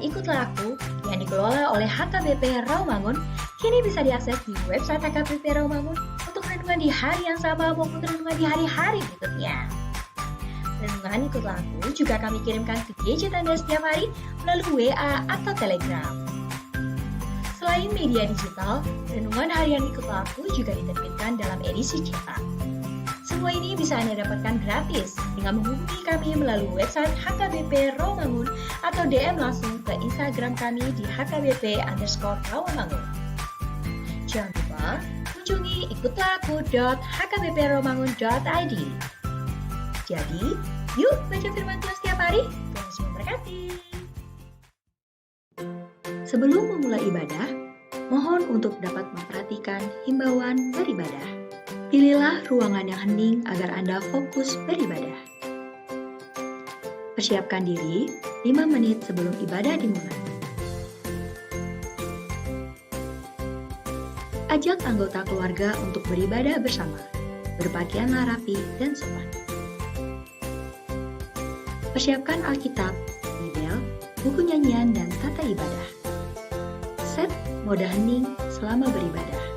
Ikutlah Aku yang dikelola oleh HKBP Rawamangun kini bisa diakses di website HKBP Rawamangun untuk renungan di hari yang sama maupun renungan di hari-hari berikutnya. Renungan Ikutlah Aku juga kami kirimkan ke gadget Anda setiap hari melalui WA atau Telegram. Selain media digital, renungan harian Ikutlah Aku juga diterbitkan dalam edisi cetak. Semua ini bisa Anda dapatkan gratis dengan menghubungi kami melalui website HKBP Rawamangun atau DM langsung ke Instagram kami di HKBP_Rawamangun. Jangan lupa kunjungi ikutlahAku.hkbprawamangun.id. Jadi, yuk baca firman Tuhan setiap hari. Tuhan Yesus memberkati. Sebelum memulai ibadah, mohon untuk dapat memperhatikan himbauan beribadah. Pilihlah ruangan yang hening agar Anda fokus beribadah. Persiapkan diri 5 menit sebelum ibadah dimulai. Ajak anggota keluarga untuk beribadah bersama. Berpakaianlah rapi dan sopan. Persiapkan Alkitab, Bibel, buku nyanyian, dan tata ibadah. Set mode hening selama beribadah.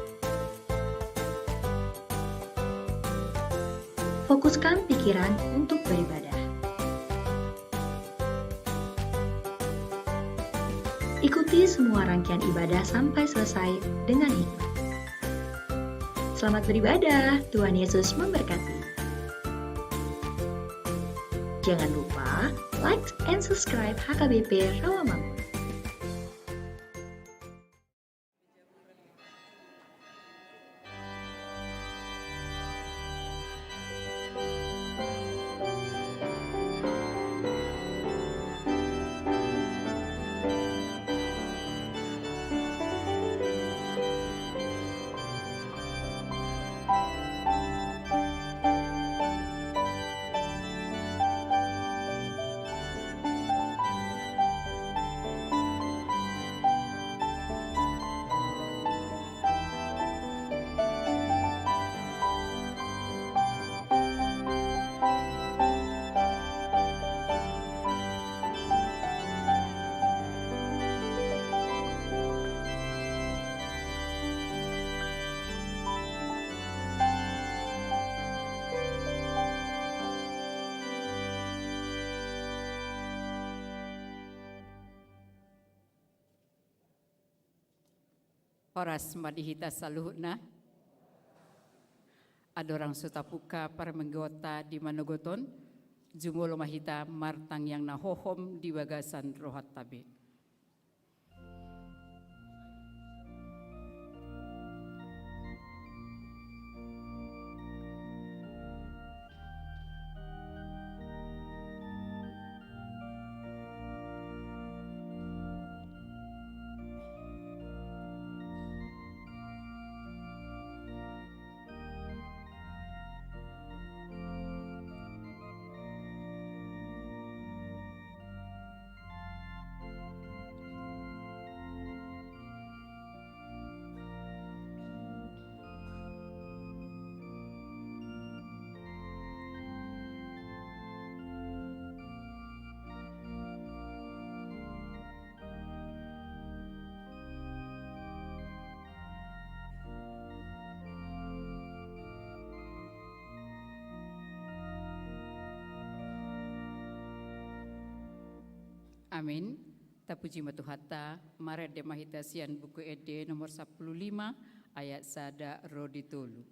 Fokuskan pikiran untuk beribadah. Ikuti semua rangkaian ibadah sampai selesai dengan hikmat. Selamat beribadah, Tuhan Yesus memberkati. Jangan lupa like and subscribe HKBP Rawamangun. Horas madihita saluhna, adorang sutapuka para menggota di manogoton, jumolo mahita martang yang nahohom di bagasan rohat tabe. Amin. Tapuji matuhatta, maret de mahitasian buku ede nomor 15 ayat sada roditulu.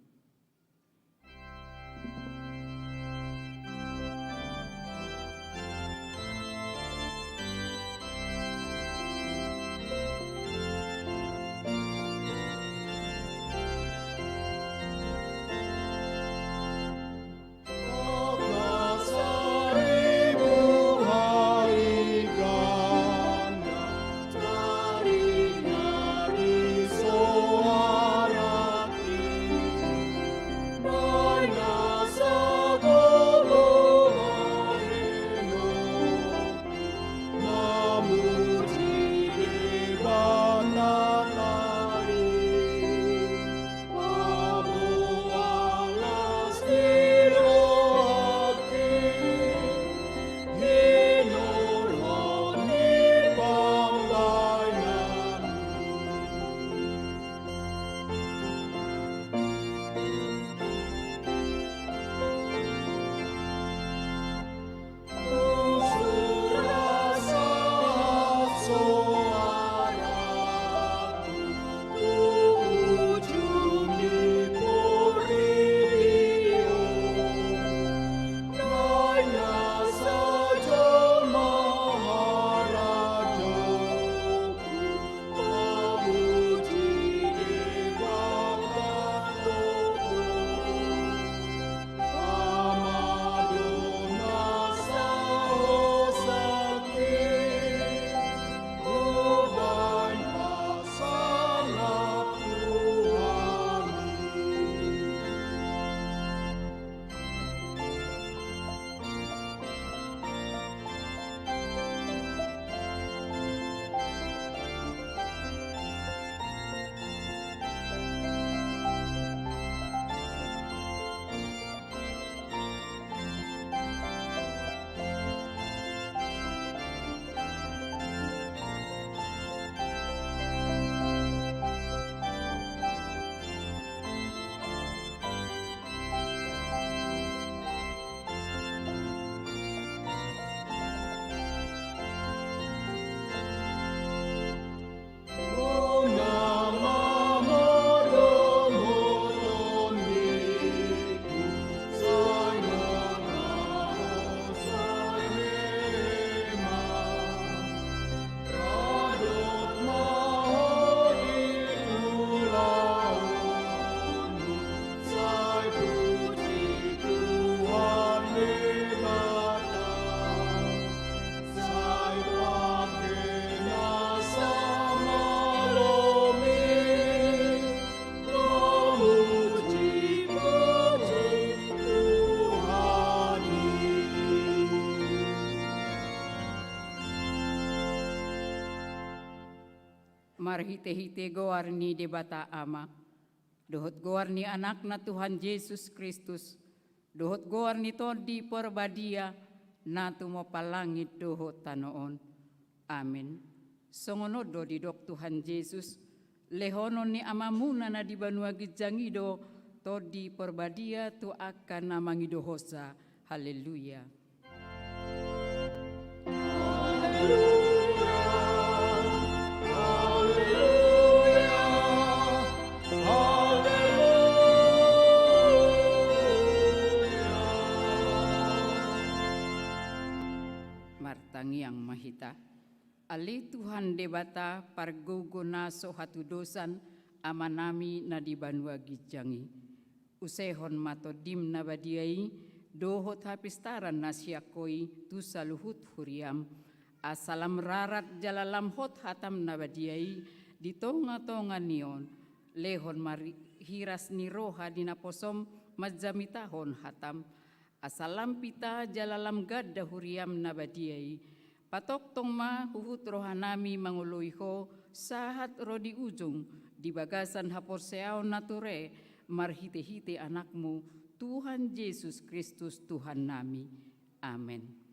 marhite-hite goarni debata ama, dohot goarni anakna Tuhan Yesus Kristus, dohot goarni todi porbadia, natu mo palangit dohot tanoon. Amin. Songonodo di dok Tuhan Yesus, lehonon ni amamuna na di banua gijangido, todi porbadia tu akan namangido hosa. Haleluya. Martangi yang mahita, ali Tuhan debata pargogo naso hatu dosan amanami na di banua gijangi. Usehon mato dim na badiai, dohot hapistaran nasiakoi tu saluhut huriam, asalam rarat jalalam hot hatam na badiai, di tonga-tonga nion, lehon hiras ni roha dinaposom majamitahon hatam, asalam pita jalalam gadda huriam nabadiai, patok tong ma huhut rohanami manguluiho sahat rodi ujung, di bagasan hapor seao nature, marhite-hite anakmu, Tuhan Yesus Kristus Tuhan nami. Amin.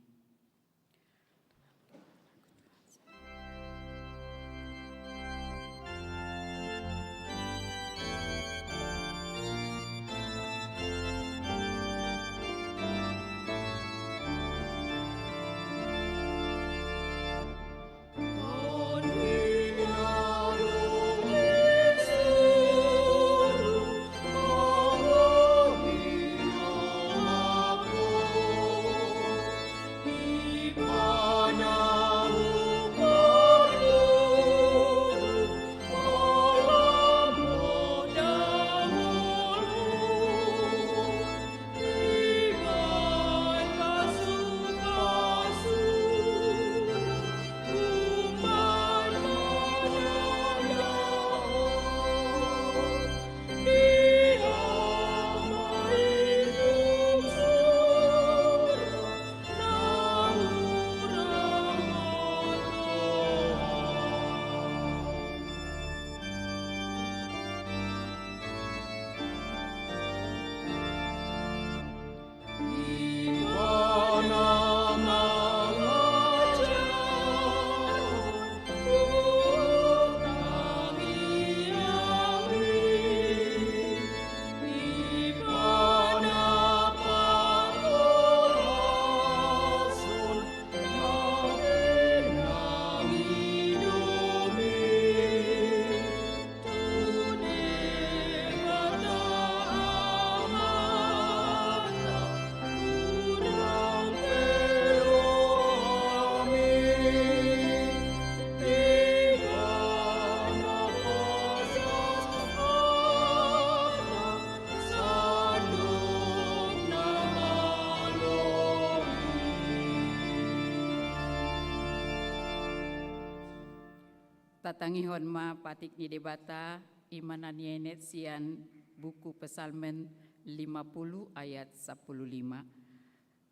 Tatangihon ma patik ni debata imanan yenet sian buku Pesalmen 50 ayat 15.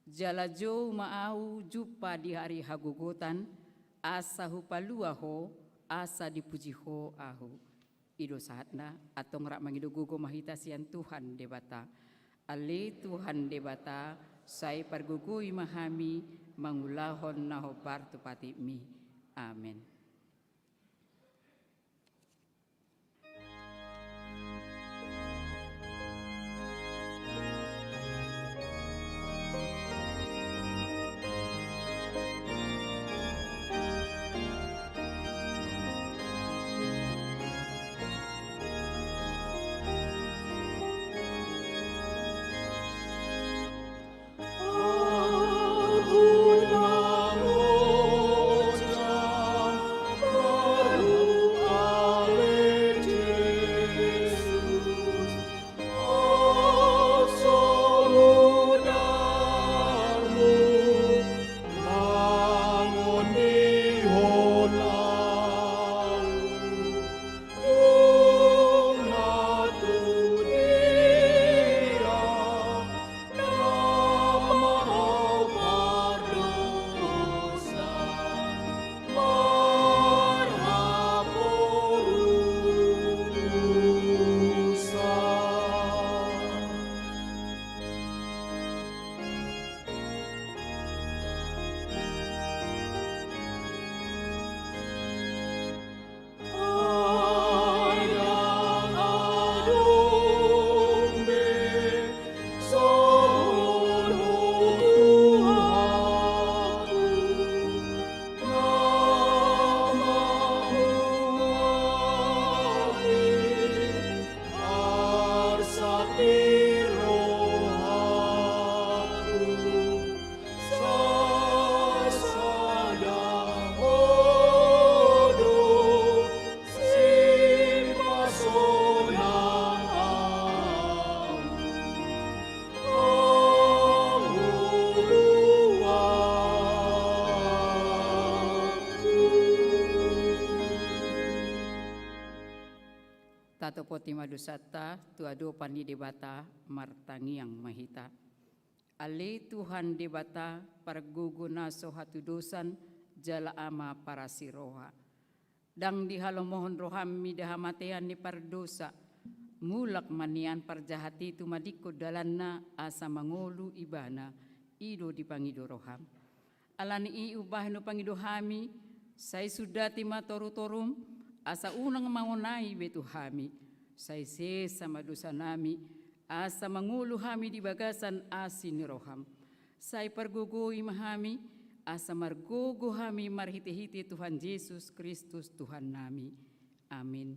Jalajo maau jupa di hari hagugotan, asa hupaluaho, asa dipujiho ahu. Ido saatna atau ngerak mangido gugo mahita sian Tuhan debata. Ale Tuhan debata, saya pargugui mahami, mangulahon naho partu pati mi. Amin. Tato poti madusata tuado pani debata martangi yang mahita. Ale Tuhan debata parguguna sohatu dosan jala ama para siroha. Dang dihalomohon rohami dahamatean ni pardosa. Mulak manian parjahati tu madiko dalanna asa mangolu ibana ido dipangido roham. Alani i ubah no pangido hami sai sudah tima toru-torum asa unang mangunai betu hami. Sai sama dosa nami asa mangulu hami di bagasan asin roham. Sai pergogo imahami asa margogo hami marhiti-hiti Tuhan Yesus Kristus Tuhan nami. Amin.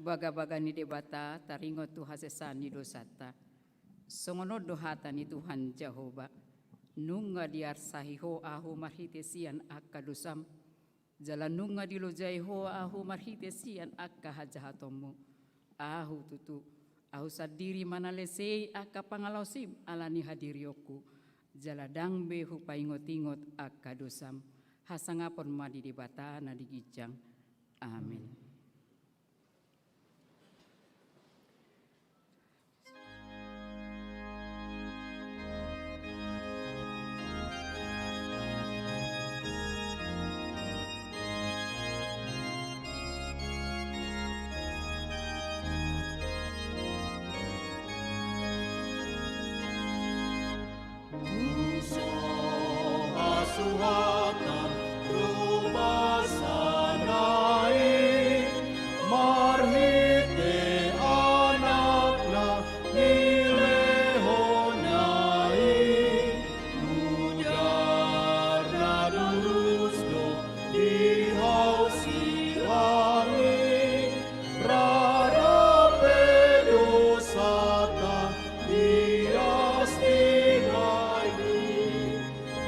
Baga-baga ni debata taringo tu hasesani dosata. Songono dohata ni Tuhan Jehovah. Nunga diar sahiho ahu marhitesian akka dosam. Jalan nunga dilojaiho ahu marhitesian akka hajahatomu. Ahu tutu. Ahu sadiri manalesei akka pangalausim alani hadirioku. Jaladang behu paingot-ingot akka dosam. Hasangapon madi debata na digijang. Amin.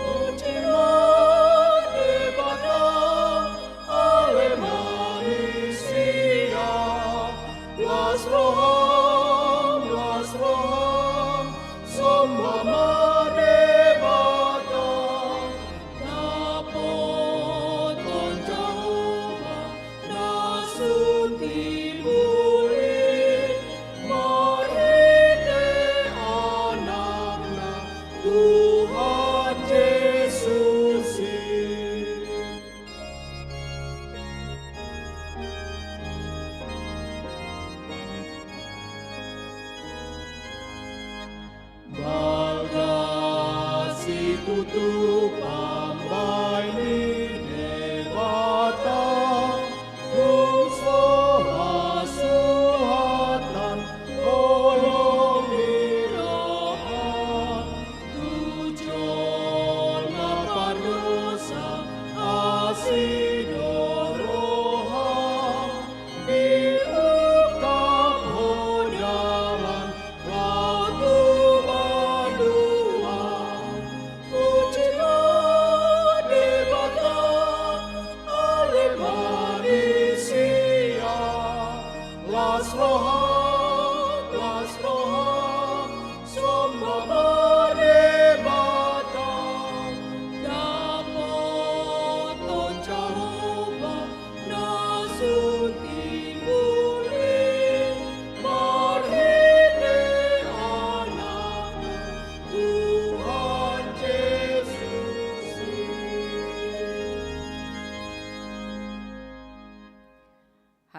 Ujiwa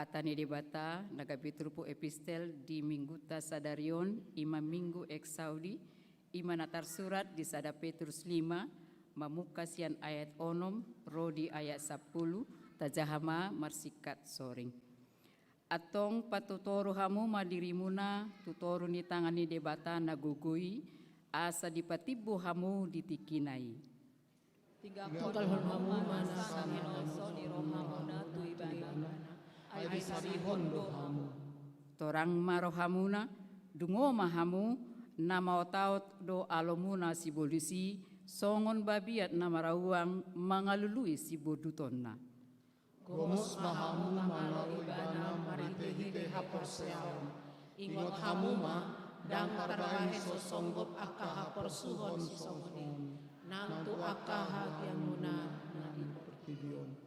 Hatani debata nagabitrupo epistel di mingguta sadarion ima minggu ex Saudi ima natar surat di sada Petrus 5 mamukasian ayat onom rodi ayat 10 tajahama marsikat soring. Atong patutoru hamu madirimuna tutoru ni tangani debata nagugui asa dipatibu hamu ditikinai. Tunggal hamu mana saminoso di rohamuna tu ibana ay sarihon do hamu. Torang marohamuna dungo mahamu nama otaut do alomuna si bolisi songon babiat na marawang mangalului si bodutonna. Gomos mahamu mana ibana marite-hite hapor seaon. Ingot hamu ma dang tarbahe sosonggop akka hapor suhon sisongoni. Nang tu akka hagyang muna na iportibion.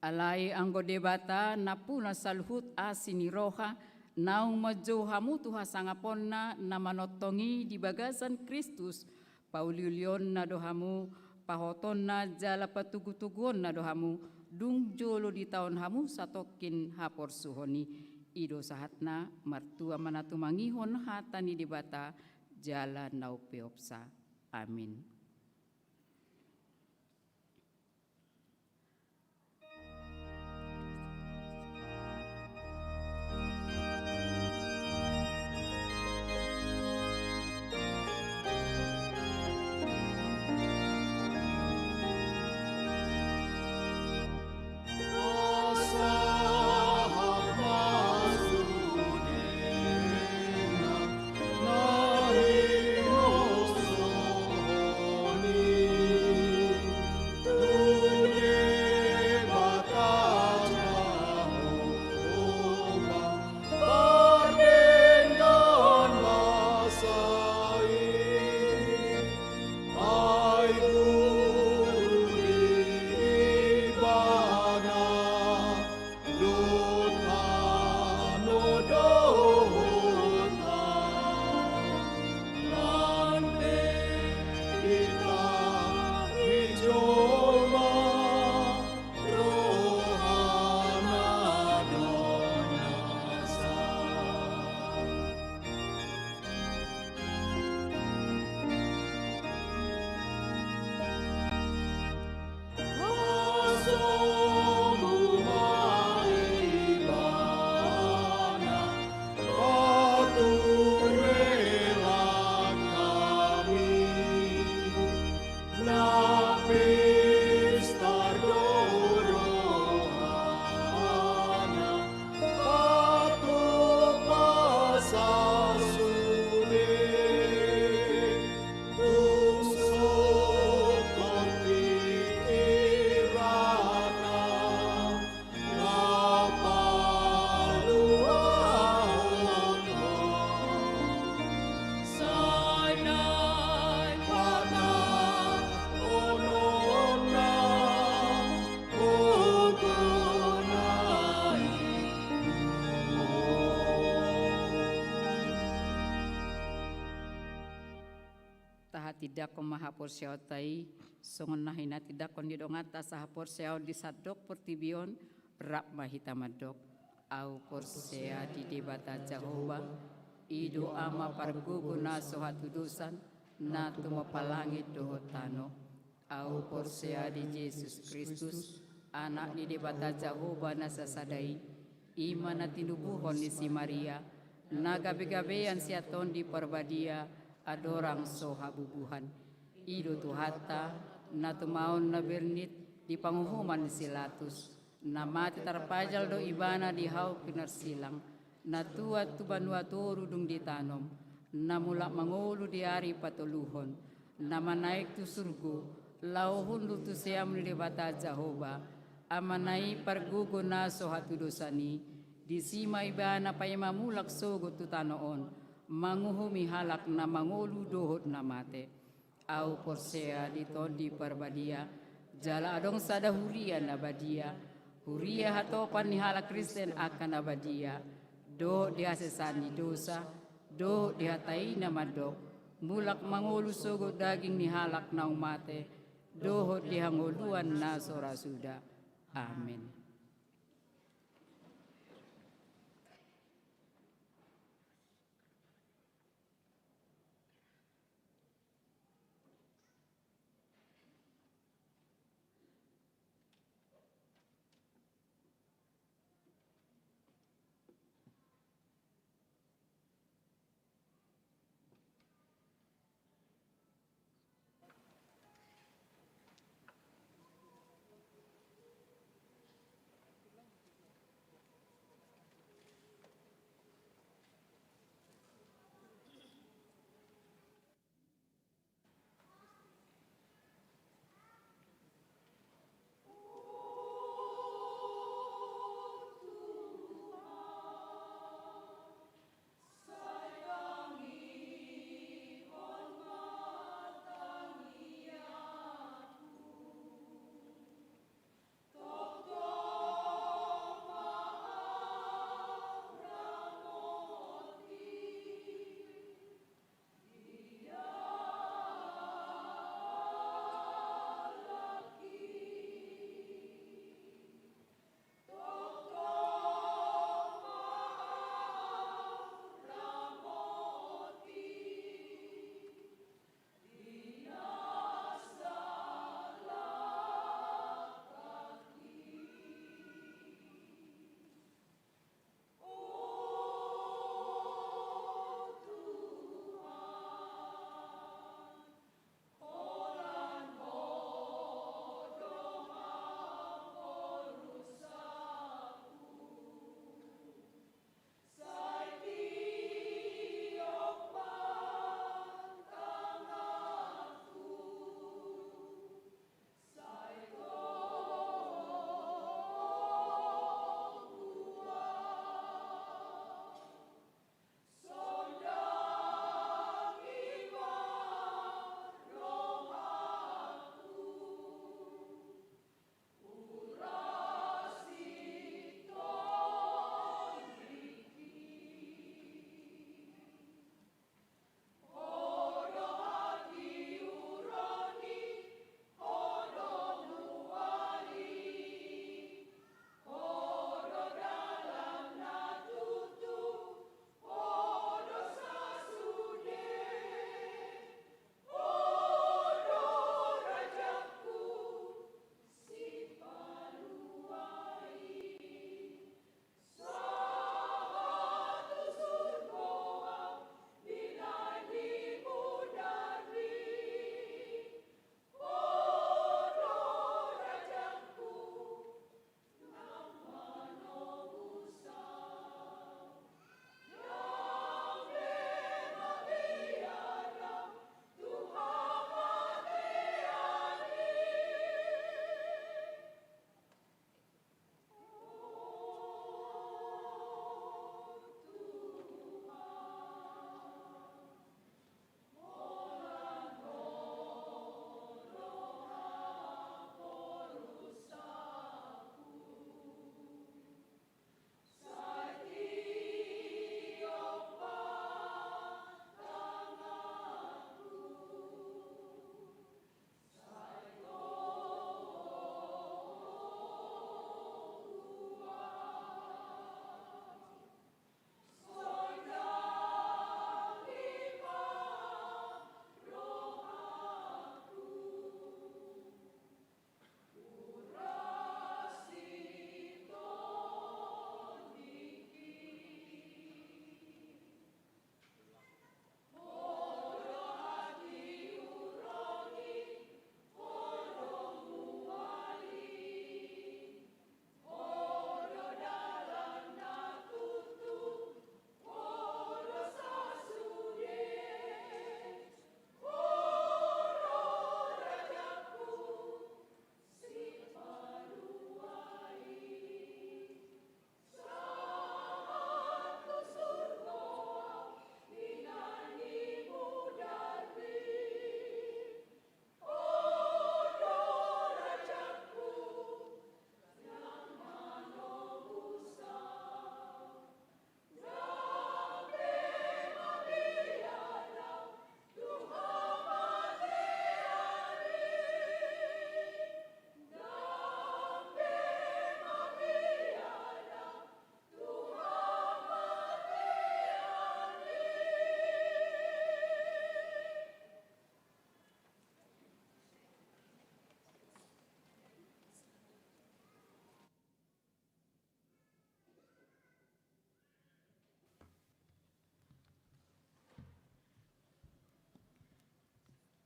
Alai anggo debata napuna salhut asini roha naung majo hamu tuha sangaponna na manotongi di bagasan Kristus pauliulion na dohamu pahoton na jala patugu-tuguon na dohamu dung jolo di tahun hamu satokin hapor suhoni ido sahatna martua manatu mangihon hatani debata jala nau peopsa. Amin. Tidak komahapor siaw tai songon nahina tidak kon didongata sahapor siaw di sadok pertibion rap mahita madok au porsea di debata Jehova ido ama parguguna sohatu dosan na tumapalangit dohotano au porsea di Yesus Kristus anak di debata Jehova na sasadai imana tinubuhon ni si Maria na gabe-gabean siaton di perbadia adorang sohabubuhan ido tuhata na tumaon na bernit di panguhuman silatus na mati tarpajal do ibana di hau pinarsilang na tuat tubanwa turudung ditanom na mula mangulu di ari patuluhon na manaik tu surgu lauhun tu siam di debata Jehova amanai pargugo na sohatu dosani di sima ibana payamamulak sogo tu tanoon manguhumi halak na mangulu dohot na mate au porsea di perbadia jala adong sada huria na badia huria hatopan ni halak Kristen akan abadia do diasesani dosa do dihatai na madok mulak mangulu sogo daging ni halak na umate dohot dihanguluan na sorasuda. Amin.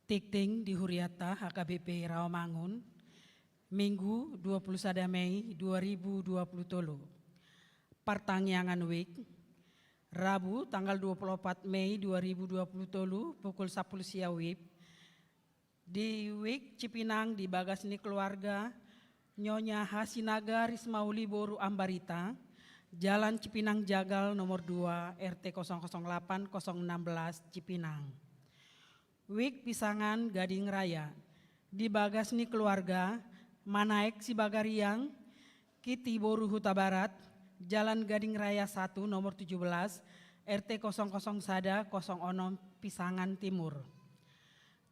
Tikting di Huriata HKBP Rawamangun, Minggu 21 Mei 2020. Pertanyaan week, Rabu tanggal 24 Mei 2020 pukul 10 siang WIB. Di week Cipinang di Bagasni keluarga Nyonya Hasinaga Rismauli Boru Ambarita, Jalan Cipinang Jagal nomor 2 RT 008 016 Cipinang. Week Pisangan Gading Raya di Bagasni keluarga Manaek Sibagariang Kiti Boru Huta Barat, Jalan Gading Raya 1 nomor 17 RT 00 Sada 06 Pisangan Timur.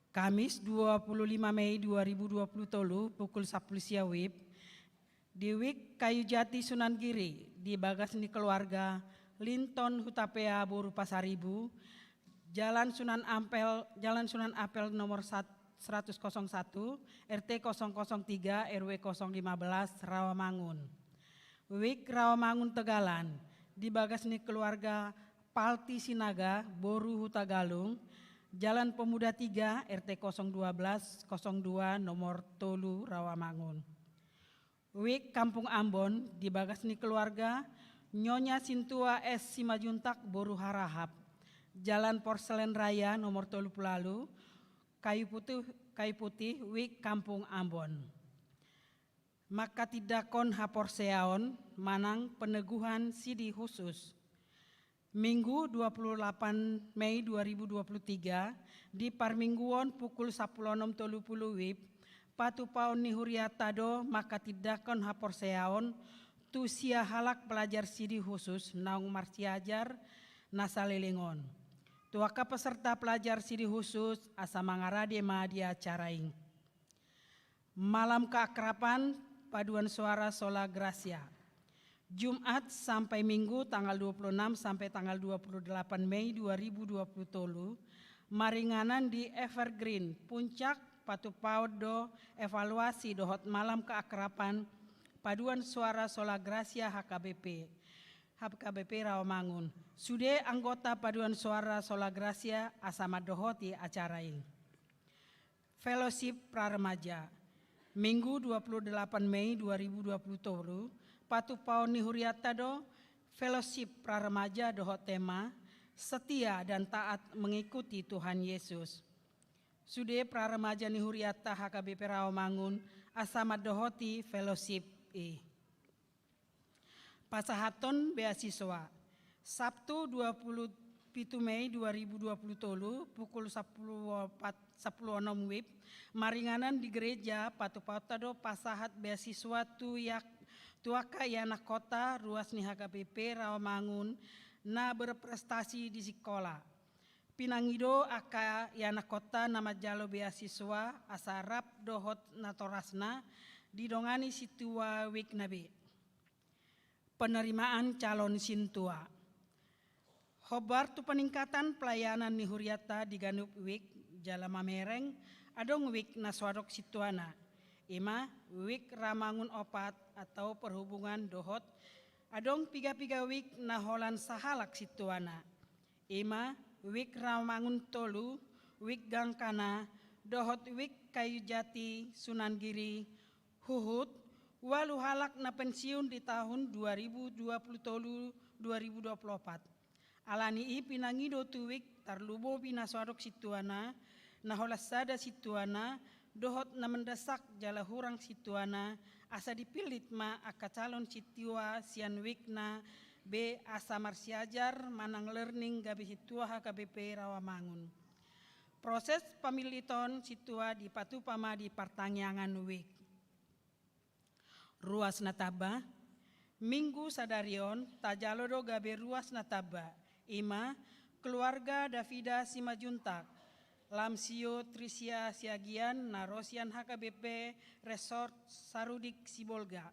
Kamis 25 Mei 2020 pukul 10 siang WIB. Di Wik Kayu Jati Sunan Giri di Bagasni keluarga Linton Hutapea Boru Pasaribu, Jalan Sunan Ampel nomor 101 RT 003 RW 015 Rawamangun. Wik Rawamangun Tegalan di Bagasni keluarga Palti Sinaga Boru Hutagalung, Jalan Pemuda 3 RT 012 02 nomor Tolu Rawamangun. Wik Kampung Ambon di Bagasni keluarga Nyonya Sintua S Simajuntak Boru Harahap, Jalan Porselen Raya nomor 30 Kayu Putih Wik Kampung Ambon. Maka tidakon Haporseaon Manang Peneguhan Sidi Khusus. Minggu 28 Mei 2023 di Parmingguon pukul 10.30 WIB, Patu Paon ni Huriatado maka tidakon Haporseaon tu sia halak pelajar Sidi Khusus naung marsiajar nasalelengon. Tuaka peserta pelajar Sidi Khusus asa mangaradema di acaraing. Malam keakraban paduan suara Sola Gracia. Jumat sampai Minggu tanggal 26 sampai tanggal 28 Mei 2020 maringanan di Evergreen Puncak Patu Paudo evaluasi dohot malam keakraban paduan suara Sola Gracia HKBP Rawamangun. Sude anggota paduan suara Sola Gracia asama dohoti acara ini. Fellowship Praremaja. Minggu 28 Mei 2020 Patu Paoni Huriatado Fellowship Praremaja dohot tema setia dan taat mengikuti Tuhan Yesus. Sude Praremaja ni Huriata HKBP Rawamangun asama dohoti fellowship Pasahaton beasiswa. Sabtu 27 Mei 2020 pukul 10.06 WIB maringanan di gereja Patu Pautado pasahat beasiswa tuaka yana kota ruas ni HKBP Rawamangun na berprestasi di sekolah. Pinangido aka yana kota nama jalo beasiswa asarap dohot natorasna didongani situa wik nabe. Penerimaan calon sintua. Hobar tu peningkatan pelayanan ni Huriata di Ganup Wik Jalama Mereng adong Wik Naswadok Situana. Ima Wik Ramangun Opat atau perhubungan dohot adong piga-piga Wik Naholan Sahalak Situana. Ima Wik Ramangun Tolu, Wik Gangkana, dohot Wik Kayu Jati Sunan Giri, Huhut walu halak na pensiun di tahun 2023-2024. Alani i pinangido tuwik tarlubo pinaswadok situana, naholas sada situana, dohot na mendesak jala hurang situana, asa dipilit ma aka calon situa sian wik na be asa marsiajar manang learning gabi situa HKBP Rawamangun. Proses pemiliton situa di Patu Pama di pertanyaan wik. Ruas nataba, Minggu sadarion tajalodo gabe ruas nataba, ima keluarga Davida Simajuntak, Lamsio Trisia Siagian Narosian HKBP Resort Sarudik Sibolga,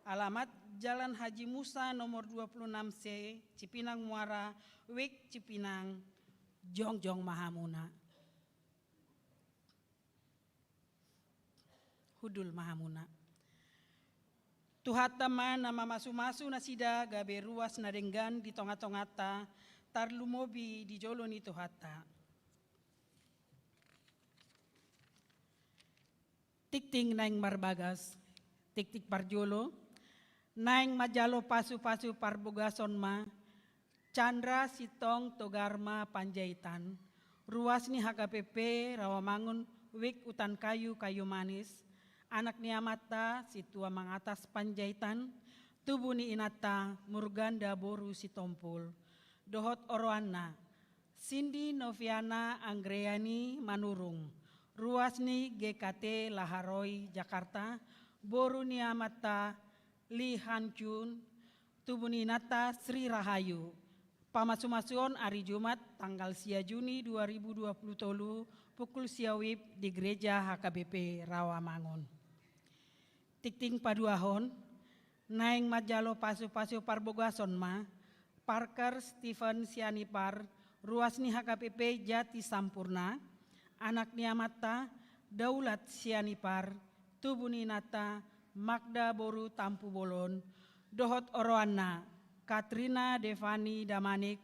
alamat Jalan Haji Musa nomor 26C, Cipinang Muara, Wik Cipinang, Jongjong Mahamuna. Hudul Mahamuna. Tuhatama nama masu-masu nasida gabe ruas nadenggan di tonga-tongata tarlumobi di joloni tuhata. Tikting naing marbagas, tiktik parjolo, naing majalo pasu-pasu parbogason ma, Chandra Sitong Togarma Panjaitan, ruas ni HKPP Rawamangun Wik Utan Kayu Kayu Manis, anak ni Amata Situa Mangatas Panjaitan, tubuh ni Inata Murganda Boru Sitompul, Dohot Oroana, Cindy Noviana Anggreani Manurung, ruas ni GKT Laharoi Jakarta, Boru ni Amata Li Hancun, tubuh ni Inata Sri Rahayu, Pamasumasuon hari Jumat tanggal 10 Juni 2020 pukul siawip di Gereja HKBP Rawamangun. Tikting paduahon, naing majalo pasu-pasu parbogason ma, Parker Stephen Sianipar, ruas ni HKBP Jati Sampurna, anak ni Amata Daulat Sianipar, tubuh ni Nata Magda Boru Tampu Bolon, Dohot Oroana, Katrina Devani Damanik,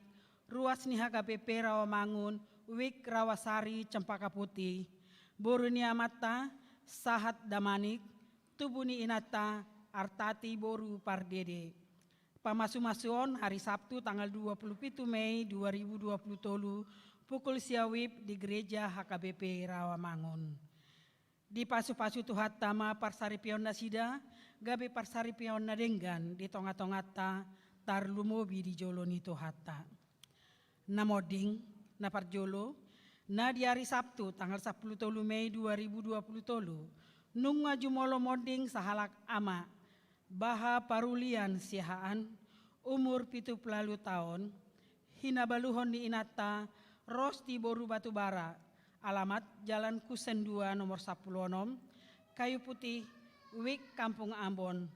ruas ni HKBP Rawamangun, Wik Rawasari Cempaka Putih, Boru ni Amata Sahat Damanik, tubuh ni Inata Artati Boru Pardede. Pamasumasuon hari Sabtu tanggal 27 Mei 2020 pukul siawip di Gereja HKBP Rawamangun. Di pasu-pasu tuhat tama parsaripion nasida, gabe parsaripion nadenggan di tonga-tongata tarlumobi di jolo ni tuhata. Namoding na parjolo, na di hari Sabtu tanggal 10 Mei 2020 nunga jumolo moding sahalak ama, Baha Parulian Sihaan, umur 70 tahun, hinabaluhon ni Inata, Rosti Boru Batubara, alamat Jalan Kusen 2 nomor 10, Kayu Putih, Wik Kampung Ambon.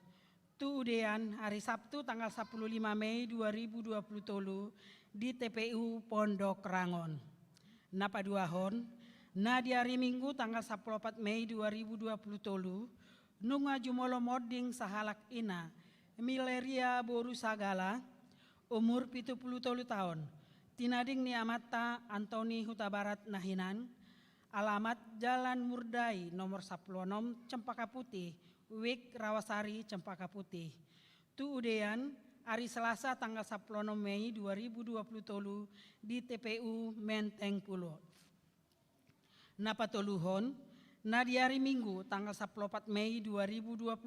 Tuudean hari Sabtu tanggal 15 Mei 2020 di TPU Pondok Rangon. Napaduahon, na di hari Minggu tanggal 14 Mei 2020 nunga jumolo moding sahalak ina Mileria Boru Sagala, umur 70 tahun, tinading ni Amata Antoni Huta Barat Nahinan, alamat Jalan Murdai nomor 16 Cempaka Putih, Wik Rawasari Cempaka Putih. Tuudean hari Selasa tanggal 10 Mei 2020 di TPU Menteng Pulo. Napatoluhon, na di hari Minggu tanggal 14 Mei 2020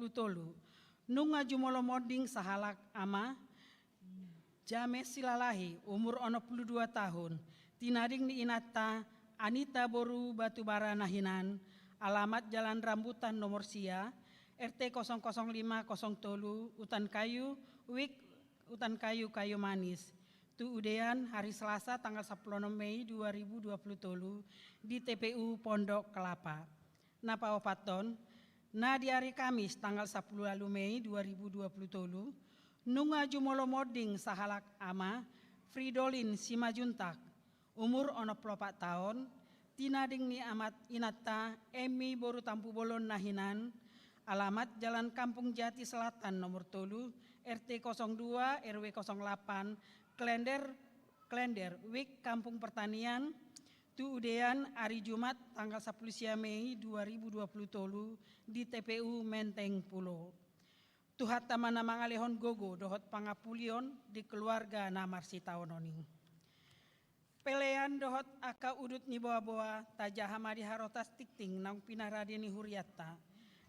nunga jumolo moding sahalak ama James Silalahi, umur 62 tahun, tinading ni Inata Anita Boru Batubara Nahinan, alamat Jalan Rambutan nomor Sia, RT 00503 Utan Kayu, Wik Utan Kayu Kayu Manis. Tuudean hari Selasa tanggal 10 Mei 2020 di TPU Pondok Kelapa. Napa opaton, na di hari Kamis tanggal 10 Mei 2020 nunga jumolo moding sahalak ama Fridolin Simajuntak, umur 64 tahun, tinading ni amat Inata Emi Boru Tampu Bolon Nahinan, alamat Jalan Kampung Jati Selatan nomor 3 RT 02 RW 08 Klender Wik Kampung Pertanian. Tuudean hari Jumat tanggal 10 Mei 2020 di TPU Menteng Pulo. Tuhat tamana mangalehon gogo dohot pangapulion di keluarga namar sitaononing. Pelean dohot aka udut ni boa-boa tajahama di harotas tikting nang pinaradi ni huriata.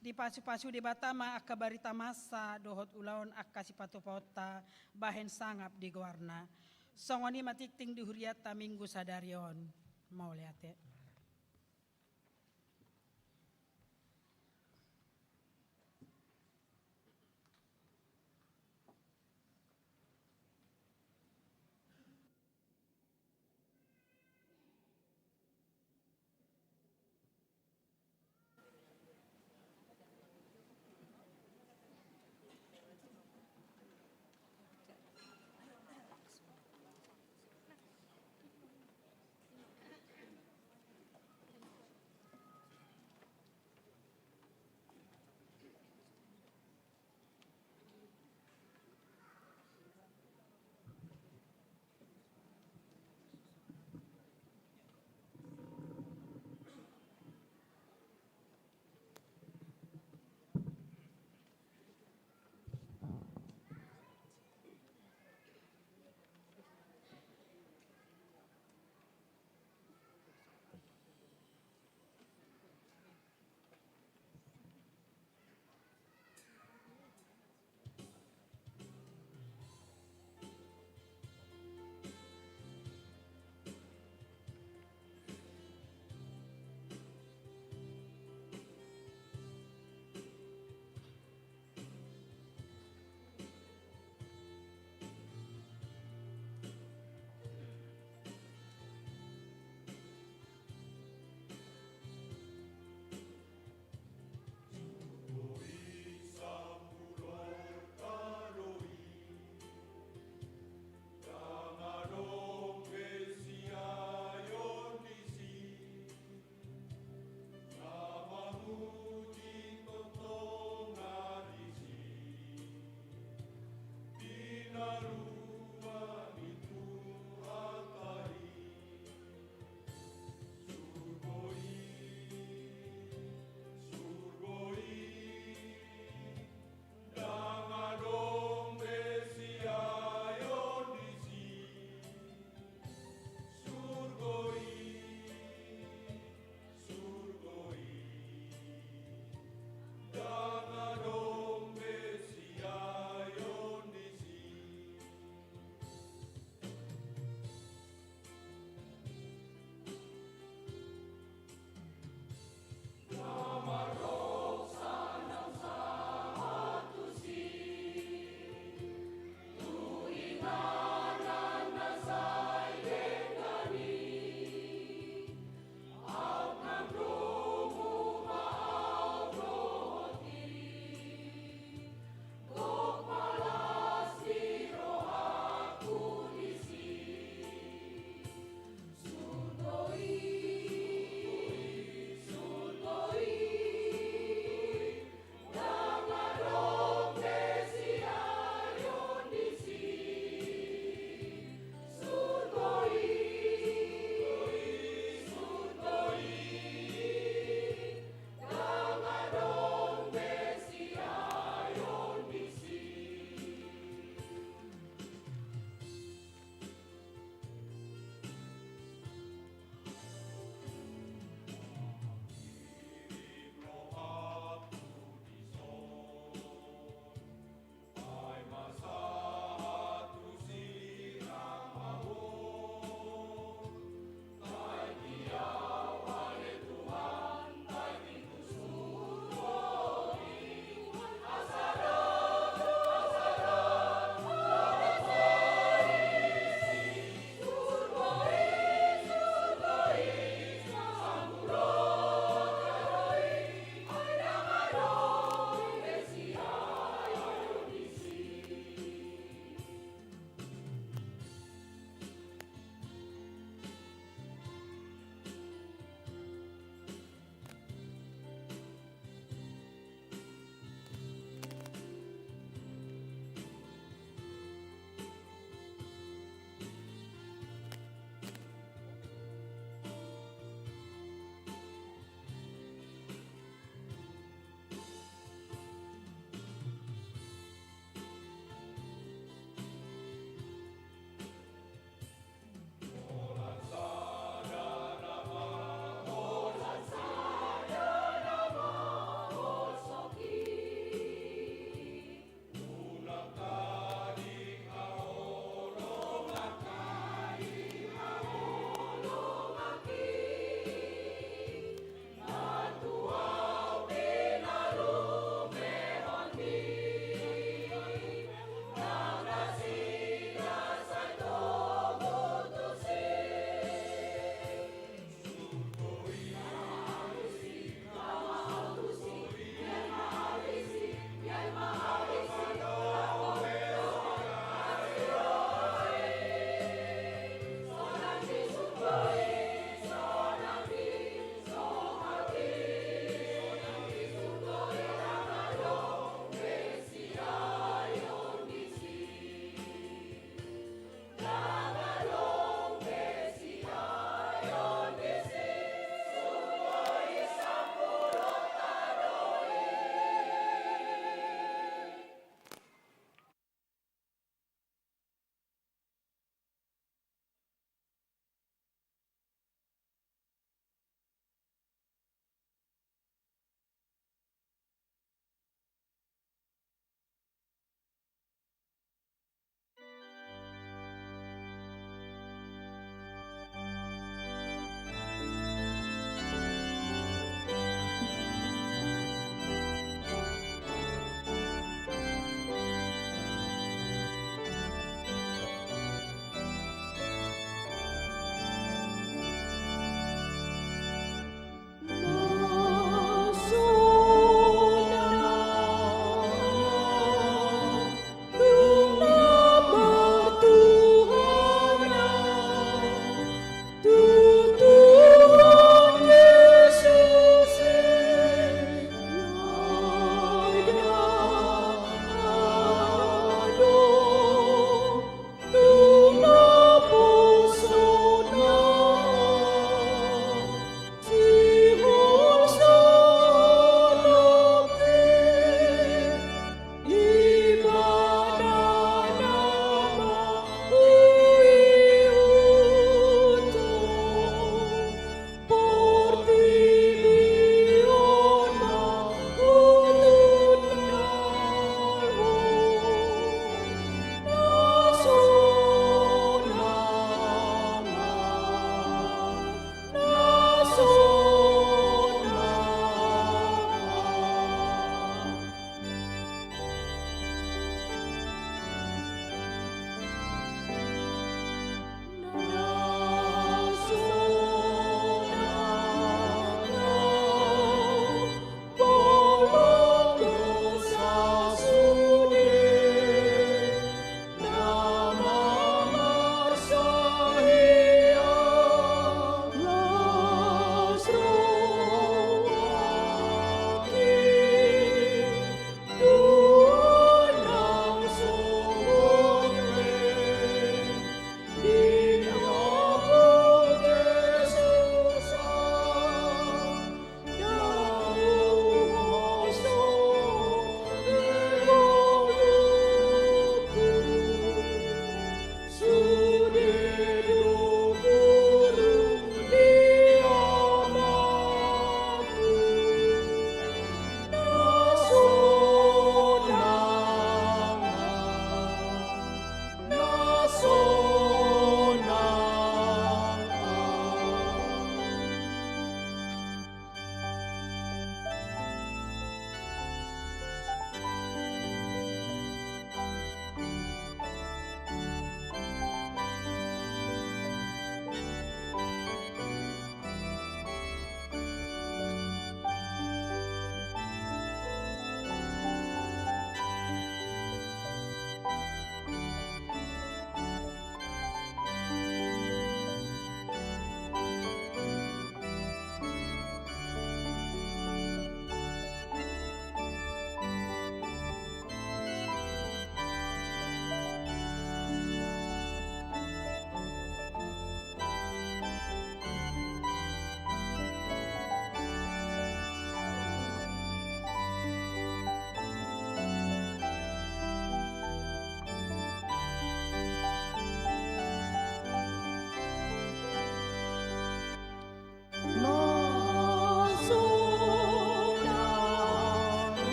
Di pasu-pasu di batama aka barita masa dohot ulaon aka sipatopota bahen sangap di goarna. Songoni matikting di huriata minggu sadarion. Mau lihat ya.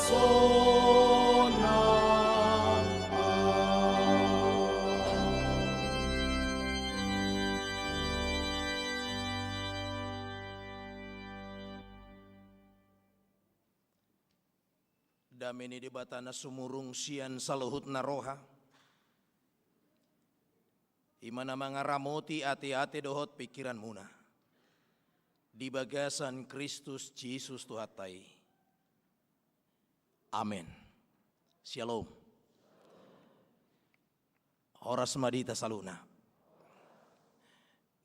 sona. Dameni di batana sumurung sian saluhut naroha. Imana mangaramoti ati-ati dohot pikiran muna. Di bagasan Kristus Yesus Tuhatai. Amin. Shalom. Horas madita saluna.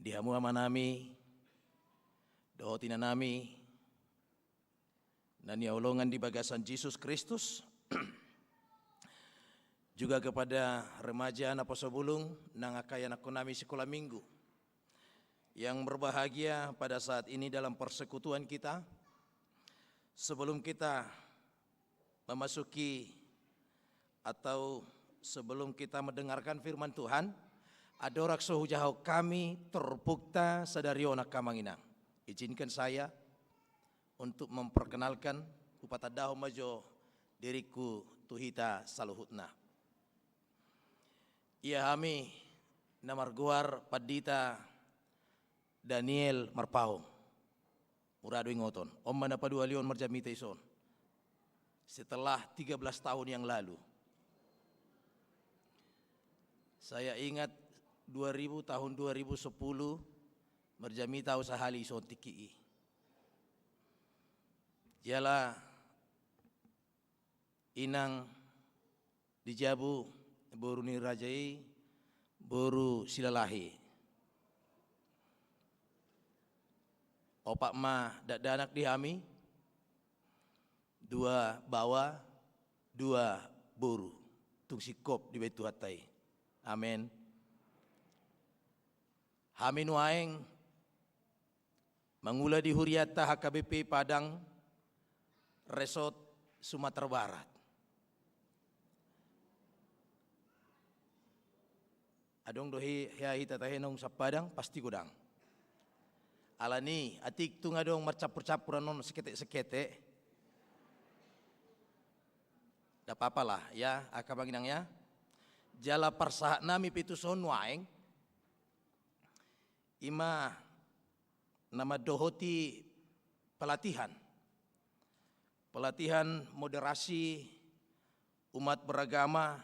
Dihamu amanami, dohotina nami, dan yaulongan di bagasan Yesus Kristus. Juga kepada remaja anak posobulung nangakaya anak konami sekolah minggu yang berbahagia pada saat ini dalam persekutuan kita. Sebelum kita memasuki atau sebelum kita mendengarkan firman Tuhan, ada orang sohujahau kami terpukta sadariona kamanginang. Izinkan saya untuk memperkenalkan upatadaho majo diriku tuhita saluhutna. Ia hami namarguar padita Daniel Marpaong Murado Ingoton Om mana padualion marjamita ison setelah 13 tahun yang lalu. Saya ingat 2010 marjamita usahali ison tiki jala inang dijabu boru ni rajai boru silalahi opak ma danak dihami dua bawa dua boru tung sikop di betu hatai. Amin. Hamin waeng mangula di Huriata HKBP Padang Resort Sumatera Barat. Adong dohi hiahi tatahenong sa Padang pasti godang. Alani atik tu ngadong marcapur-capuran non sekete-sekete. Da papalah ya akabanginang ya. Jala parsahat nami pitu son waeng. Ima nama dohoti pelatihan. Pelatihan moderasi umat beragama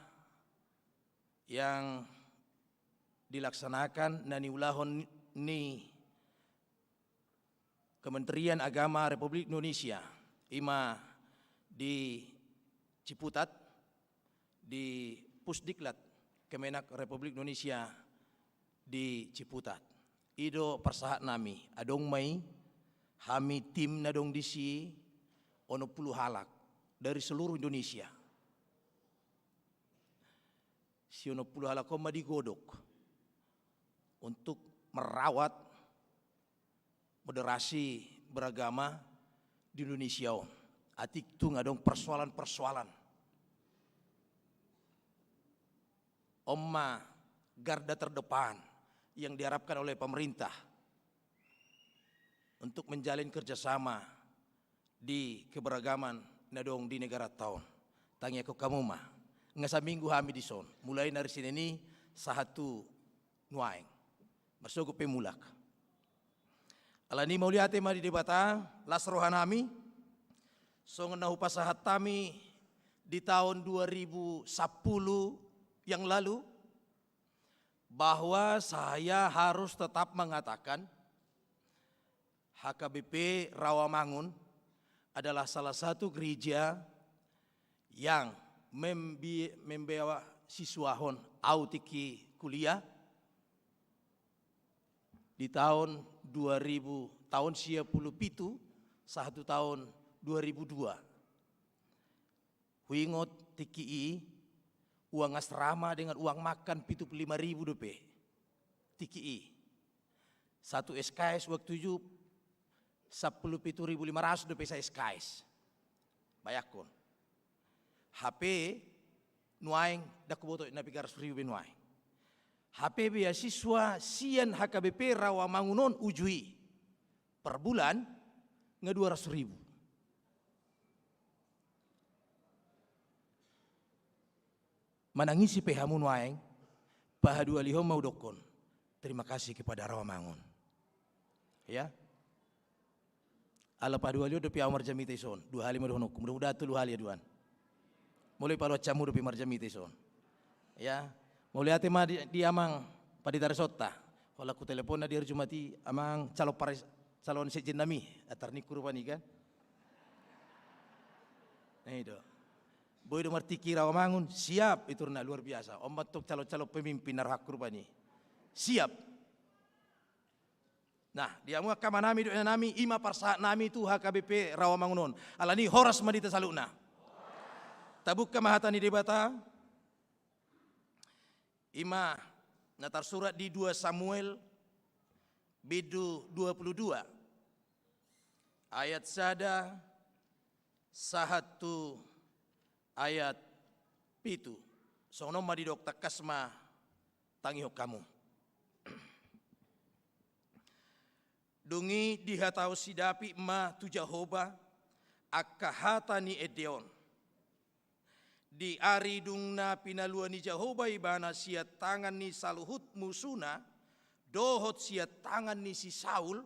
yang dilaksanakan nani ulahon ni Kementerian Agama Republik Indonesia ima di Ciputat di Pusdiklat Kemenak Republik Indonesia di Ciputat. Ido persahat nami adong mai hami tim nadong disi ono 10 halak dari seluruh Indonesia. Si ono 10 halak koma digodok untuk merawat moderasi beragama di Indonesia. Atik tu ngadong persoalan-persoalan. Omma garda terdepan yang diharapkan oleh pemerintah untuk menjalin kerjasama di keberagaman nadong di negara tahun. Tanya ko kamu mah ngasa minggu hami di son. Mulai dari sini ini sahatu nuaeng. Masuk ke pemulak. Alani mauliate mari debata las rohanami. So ngenahu pasahat tami di tahun 2010 yang lalu bahwa saya harus tetap mengatakan HKBP Rawamangun adalah salah satu gereja yang membawa siswahon autiki kuliah di tahun 2000 tahun 97 satu tahun 2002 huingot tiki uang asrama dengan uang makan 75.000 dope tiki satu SKS waktu itu 17.500 dope saya SKS bayakon HP nuaing dak boto napi garas ribu nuaing HP beasiswa sian HKBP Rawamangunon ujui per bulan nge 200.000. Manangisi pehamun waeng, pahadua lihom mau dokon. Terima kasih kepada Rawamangun. Ya. Ala padua liho dopi amar jamite son. 2 hali madohon hukum. Mudah-mudahan 2 hali ya duan. Mulai palo camu dopi marjamite son. Ya. Mulai ate ma di amang padi taresota. Kalau aku telepon na di Jumati amang calon sejen nami atar ni kurupani kan. Nah itu. Boy do martiki Rawamangun siap itu na luar biasa. Om batuk calon-calon pemimpin narhak kurupani. Siap. Nah, dia mua kama nami do nami ima parsa nami tu HKBP Rawamangunon. Alani horas madita saluna. Tabuk kamahatani debata. Ima natar surat di 2 Samuel bidu 22 ayat sada sahatu ayat pitu sono madidok takasma tangihok kamu dungi dihatau sidapi ma tu Jehovah akahatani edeon di ari dungna pinaluan ni Jehovah ibana sia tangan ni saluhut musuna dohot sia tangan ni si Saul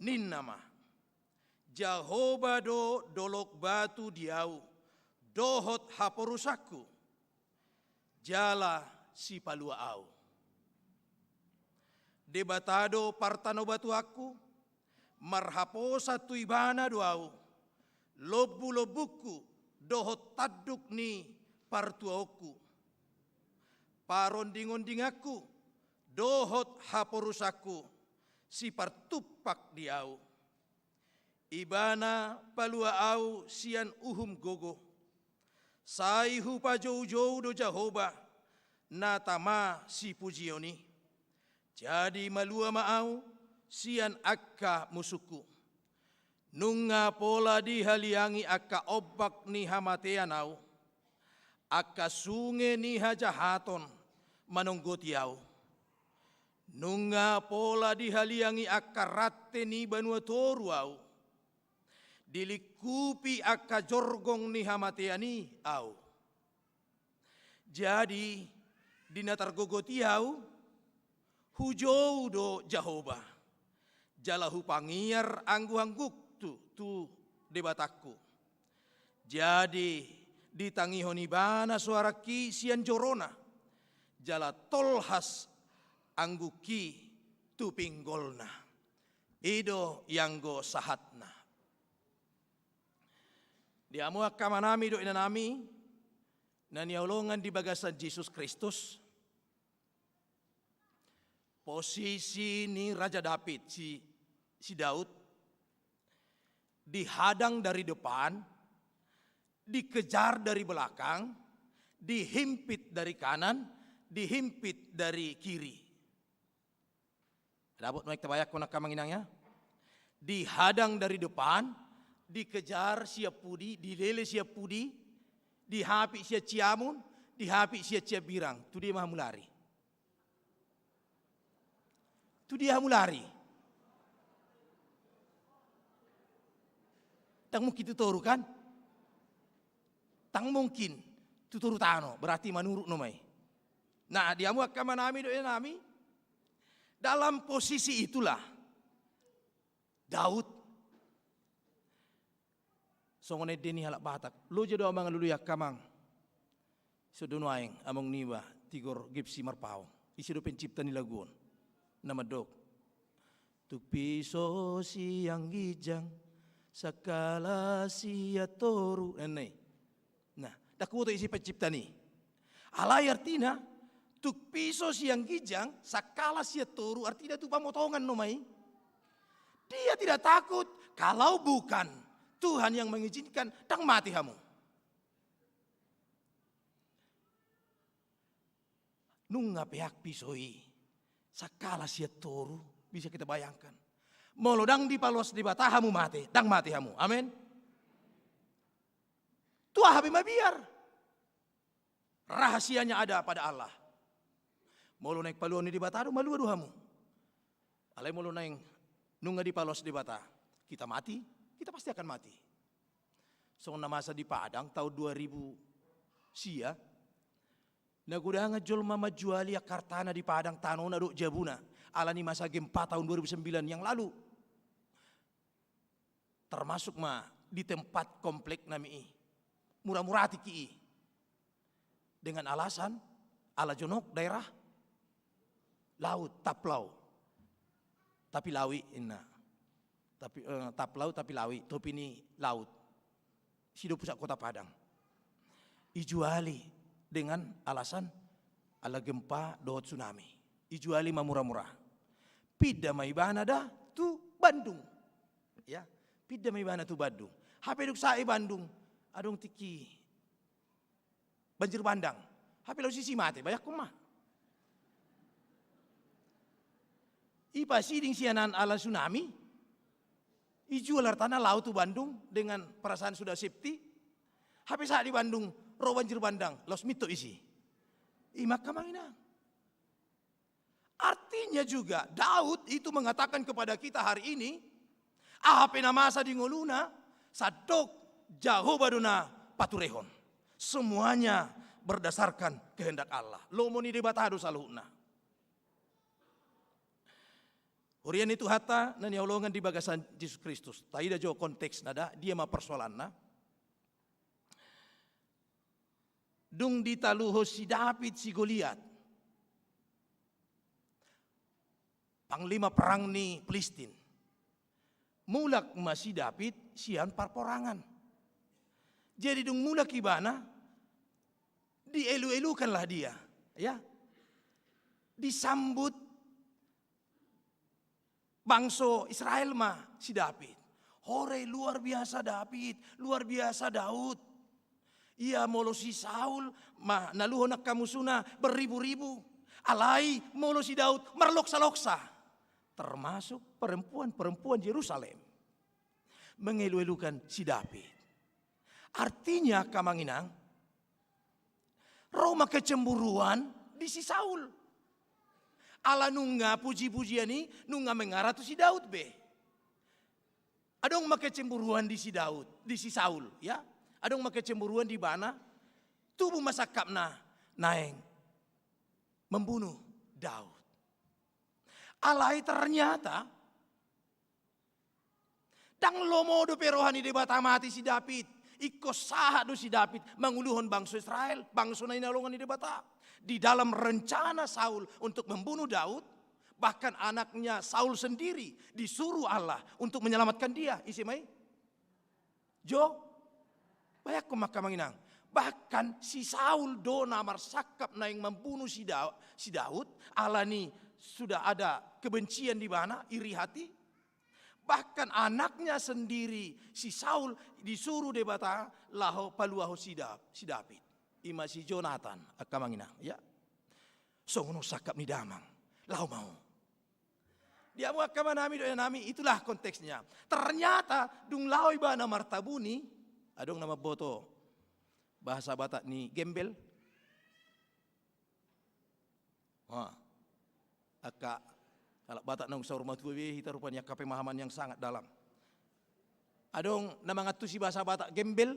nin nama Jehovah do dolok batu diau dohot haporusaku jala si palua au debatado partano batu aku marhaposa tu ibana doau lobu lobuku dohot taduk ni partuaku paronding-onding aku dohot haporusaku si partupak diau ibana palua au sian uhum gogo saihu pajou-jou do Jehovah natama si pujioni jadi malua maau sian akka musuku nunga pola dihaliangi akka obak ni hamateanau akka sunge ni hajahaton manonggotiau nunga pola dihaliangi akka ratte ni banua toruau dilikupi akka jorgong ni hamateani au jadi dinatar gogotiau hujou do Jehovah jalahu pangiar anggu-angguk tu debatakku. Jadi ditangihoni bana suara ki sian jorona. Jala tolhas angguki tu pinggolna. Ido yang go sahatna. Diamu akamanami do inanami. Naniaulongan di bagasan Yesus Kristus. Posisi ni Raja David si Daud dihadang dari depan, dikejar dari belakang, dihimpit dari kanan, dihimpit dari kiri. Dapat naik terbayak konak kamanginangnya. Dihadang dari depan, dikejar siap pudi, dilele siap pudi, dihapi siap ciamun, dihapi siap ciap birang. Tu dia mahamulari. Tu dia hamulari. Tang mungkin itu toru kan? Tang mungkin itu toru tano, berarti manurut nomai. Nah, dia mu akamanami do nami. Dalam posisi itulah Daud songone deni halak batak. Lo jodoh amang lulu yakamang. Sodono aeng among niwa tigor gipsi marpao. Isi do pencipta ni laguon. Nama dok. Tuk piso siang gijang sakala sia toru enai. Nah, dakuto isi pencipta ni. Alai artinya tuk piso siang gijang sakala sia toru artinya tu pamotongan nomai. Dia tidak takut kalau bukan Tuhan yang mengizinkan tang mati kamu. Nunga pihak pisoi sakala sia toru bisa kita bayangkan. Molodang di palos di batahamu mati, dang mati hamu. Amin. Tua habis biar. Rahasianya ada pada Allah. Molo naik paluan di batahamu malu hamu. Alai molo naik nunga di palos di bata. Kita mati, kita pasti akan mati. Soalnya masa di Padang tahun 2000 sia Nagudanga jolma majuali akartana di Padang Tanona do Jabuna. Alani masa gempa tahun 2009 yang lalu. Termasuk di tempat komplek nami murah-murah tiki. Dengan alasan ala jonok daerah laut taplau. Tapi lawi inna. Tapi taplau tapi lawi, topi ini laut. Sido pusat kota Padang. Ijuali dengan alasan ala gempa dohot tsunami. Ijuali murah-murah. Pida maibana dah tu Bandung. Ya, pida maibana tu Bandung. HP duk sai Bandung. Adong tiki banjir bandang. HP lau sisi mate banyak kumah. Ipa siding sianan ala tsunami. Ijual tanah laut tu Bandung dengan perasaan sudah safety. HP saat di Bandung roh banjir bandang, los mito isi. Maka mangina. Artinya juga Daud itu mengatakan kepada kita hari ini, apa masa di ngoluna, sadok jaho baduna paturehon. Semuanya berdasarkan kehendak Allah. Lomoni debatado saluhna. Horian itu hatta dan yaulongan di bagasan Yesus Kristus. Taida jo konteks nada dia ma persoalanna. Dung ditaluho si David si Goliat. Panglima perang ni Palestin. Mulak masih David sian parporangan. Jadi dung mulak ibana dielu-elukanlah dia, ya. Disambut bangsa Israel si David. Hore luar biasa David, luar biasa Daud. Ia molosi Saul, naluho nak kamusuna beribu-ribu. Alai molosi Daud merloksa-loksa. Termasuk perempuan-perempuan Yerusalem. Mengelu-elukan si David. Artinya kamanginang, Roma kecemburuan di si Saul. Ala nunga puji-pujian ini, nunga mengarah tu si Daud be. Adong makecemburuan di si Daud, di si Saul, ya. Adong makecemburuan di mana tubuh masakapna naeng membunuh Daud. Alai ternyata dang lomodo perohani debata mati si David. Iko sahat do si David manguluhon bangsa Israel, bangsa na inalongan di debata. Di dalam rencana Saul untuk membunuh Daud, bahkan anaknya Saul sendiri disuruh Allah untuk menyelamatkan dia. Isi mai? Jo, banyak kemakamanginang. Bahkan si Saul do namar sakap na yang membunuh si Daud, Allah ni sudah ada kebencian di mana, iri hati. Bahkan anaknya sendiri si Saul disuruh debata laho paluaho si David. Ima si Jonathan akamanginang, ya. Songono sakap ni damang, lau mau. Dia mau akamanami doa nami, itulah konteksnya. Ternyata dung lau ibana martabuni, adong nama boto bahasa Batak ni gembel. Wah, aka kalau Batak nang saur matuwe kita rupanya kapemahaman yang sangat dalam. Adong nama ngatusi bahasa Batak gembel.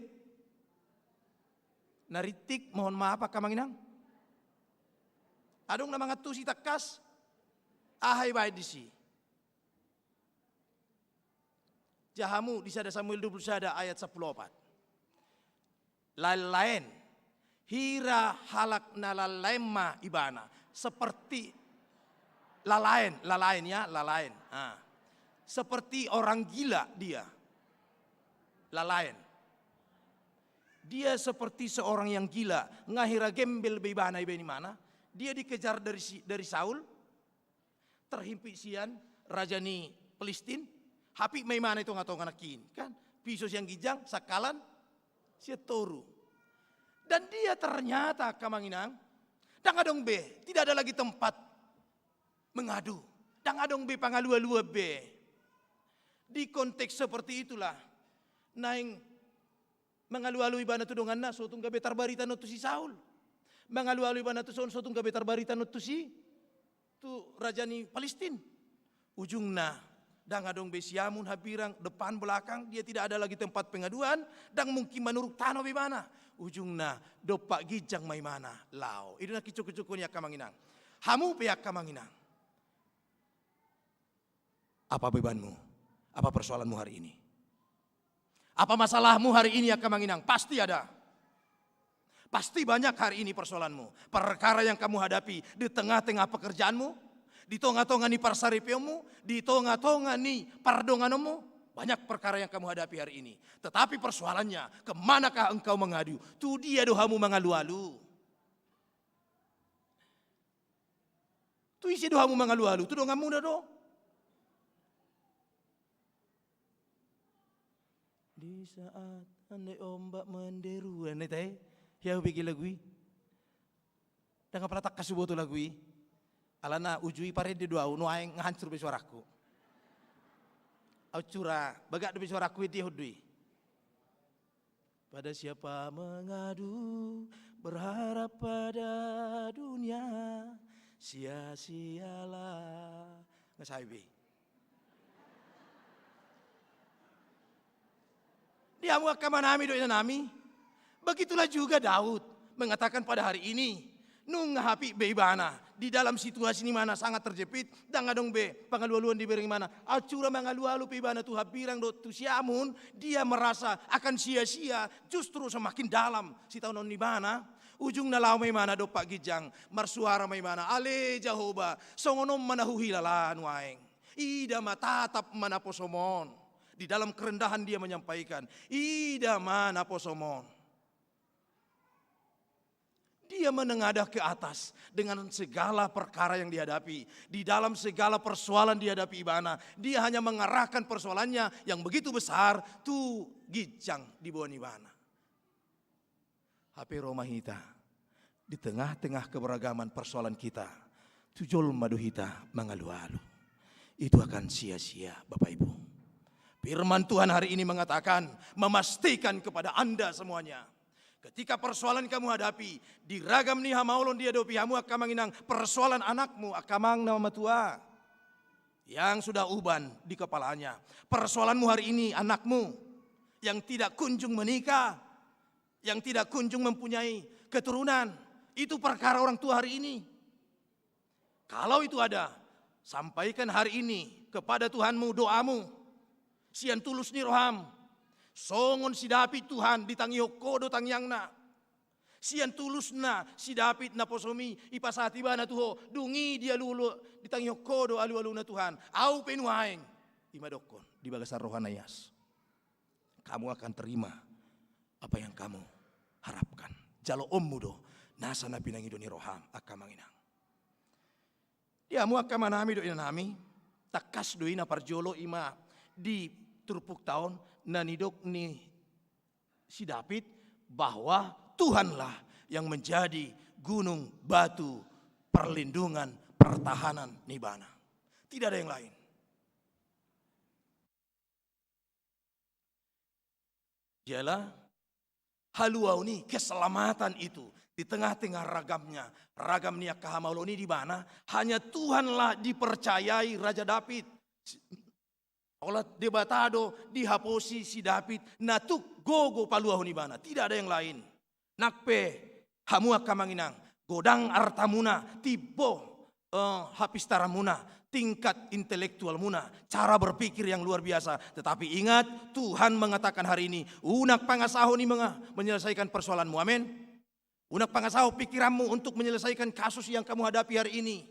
Naritik mohon maaf kamanginang. Adong nama ngatusi takas. Ahai baik disi. Jahamu di sada Samuel 21 ayat 14. Lalain hira halak nalalema ibana seperti lalain ya lalain. Seperti orang gila dia. Lalain. Dia seperti seorang yang gila. Ngahira gembel bebana ibani mana? Dia dikejar dari Saul. Terhimpit sian raja ni Palestin. Hapi may mana itu ngatong anakin kan? Pisos yang gijang sakalan sia toru. Dan dia ternyata kamanginang dang adong be, tidak ada lagi tempat mengadu. Dang adong be pangalua-lua be. Di konteks seperti itulah naing mengalu-alu ibana tudongan na so tungga betar barita no tu si Saul. Mengalu-alu ibana tu so tungga betar barita no tu si tu raja ni Palestin. Ujungna dang adong besiamun habirang depan belakang dia tidak ada lagi tempat pengaduan dan mungkin menurut tanah bimana ujungna dopak gijang mai mana lao. Itu nak kicuk-kicukun ya kamanginang. Hamu pe ya kamanginang. Apa bebanmu? Apa persoalanmu hari ini? Apa masalahmu hari ini ya kamanginang? Pasti ada. Pasti banyak hari ini persoalanmu. Perkara yang kamu hadapi di tengah-tengah pekerjaanmu, di tengah-tengah ni parsaripiomu, di tengah-tengah ni pardonganmu. Banyak perkara yang kamu hadapi hari ini. Tetapi persoalannya, kemanakah engkau mengadu? Tu dia dohamu mengalu-alu. Tu isi dohamu mengalu-alu. Tu dongamu dah do. Di saat andai ombak menderu, andai teh, ya bikin lagu ini. Dengan pelatak kasubo tu lagu ini. Alana ujui pare di dua, nuaing ngahancur be suaraku. Au curah, bagak be suaraku itu hudui. Pada siapa mengadu, berharap pada dunia, sia-sialah. Ngasaibi. Dia muka manami doa nami. Begitulah juga Daud mengatakan pada hari ini, nung ngahapi beibana di dalam situasi ini mana sangat terjepit, dan ngadong be pangalualuan di bering mana, acura mangalualu beibana tuh habirang do tu siamun, dia merasa akan sia-sia, justru semakin dalam si tahun di mana, ujung nalau mai mana do pak gijang, marsuara mai mana, ale Jehovah, songonom manahuhi lalan waeng, ida matatap mana posomon. Di dalam kerendahan dia menyampaikan, ida mana posomon. Dia menengadah ke atas dengan segala perkara yang dihadapi. Di dalam segala persoalan dihadapi ibana. Dia hanya mengarahkan persoalannya yang begitu besar, tu gijang di bawah ibana. HP Romahita, di tengah-tengah keberagaman persoalan kita, tujol maduhita mengalu-alu. Itu akan sia-sia Bapak Ibu. Firman Tuhan hari ini mengatakan, memastikan kepada Anda semuanya. Ketika persoalan kamu hadapi, di ragam ni hamaulon dia dopi hamu akamanginang persoalan anakmu akamang nama tua. Yang sudah uban di kepalanya. Persoalanmu hari ini anakmu yang tidak kunjung menikah. Yang tidak kunjung mempunyai keturunan. Itu perkara orang tua hari ini. Kalau itu ada, sampaikan hari ini kepada Tuhanmu doamu. Sian tulus ni roham. Songon si David Tuhan ditangi kodo tangyangna. Sian tulus na si David na posomi ipasati ba na tuho. Dungi dia lulu ditangi kodo alu-alu na Tuhan. Au penuhaeng. Imadokon di bagasar rohanayas. Kamu akan terima apa yang kamu harapkan. Jalo ommudo nasa na pinangido ni roham akamanginang. Dia mu akamanami do inanami. Takas do ina parjolo ima di turpuk tahun nanidok ni si David bahwa Tuhanlah yang menjadi gunung batu perlindungan pertahanan nibana. Tidak ada yang lain. Ialah haluau ni keselamatan itu di tengah-tengah ragamnya. Ragam niak kahamaloni di mana hanya Tuhanlah dipercayai Raja David. Olah debatado dihaposi si David natuk gogo paluahu ni bana. Tidak ada yang lain. Nakpe hamu akamanginang godang artamuna tibo hapistaramuna tingkat intelektual muna cara berpikir yang luar biasa. Tetapi ingat Tuhan mengatakan hari ini unak pangasaho ni menyelesaikan persoalanmu. Amin. Unak pangasaho pikiranmu untuk menyelesaikan kasus yang kamu hadapi hari ini.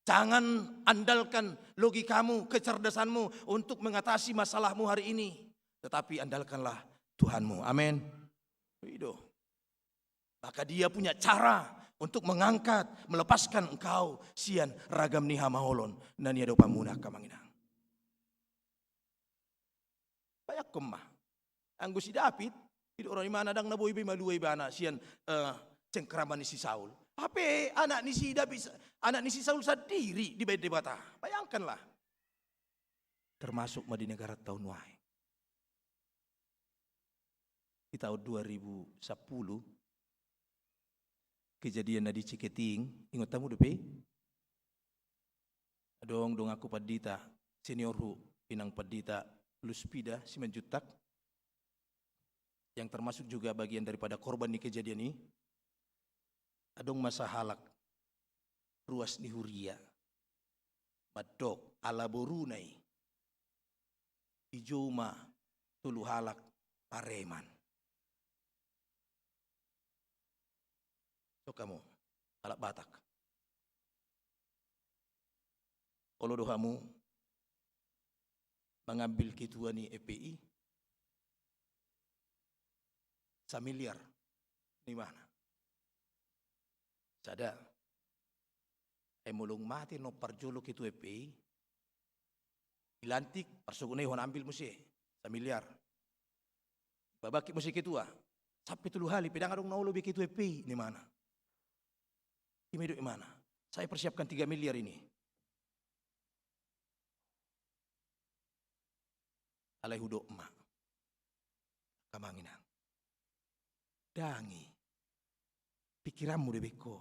Jangan andalkan logikamu, kecerdasanmu untuk mengatasi masalahmu hari ini. Tetapi andalkanlah Tuhanmu. Amin. Maka dia punya cara untuk mengangkat, melepaskan engkau. Sian ragam niha maholon. Nania dopa munah kamanginang. Bayak kemah. Anggo si David. Itu orang mana dang naboy be maluay bana. Sian cengkraman si Saul. Apa anak ni si David, anak ni si Saul sendiri di bata. Bayangkanlah. Termasuk di negara tahun wahai. Di tahun 2010 kejadian di Ciketing, ingat tamu depe? Dong aku padita seniorhu pinang padita luspida si menjutak. yang termasuk juga bagian daripada korban di kejadian ini, adong masa halak ruas ni huria madok ala borunai ijoma tulu halak pareman. So kamu halak Batak, kalau dohamu mengambil ketua ni EPI samiliar ni mana? Sada mulung mati no parjolo ketua EPI ilantik parsugunay hon ambil musi samiliar babaki musi ketua sampai tulu hali pedang adong naulo bi ketua EPI ni mana? Ini di mana? Saya persiapkan 3 miliar ini. Alai hudok emak kamanginang dangi pikiranmu debeko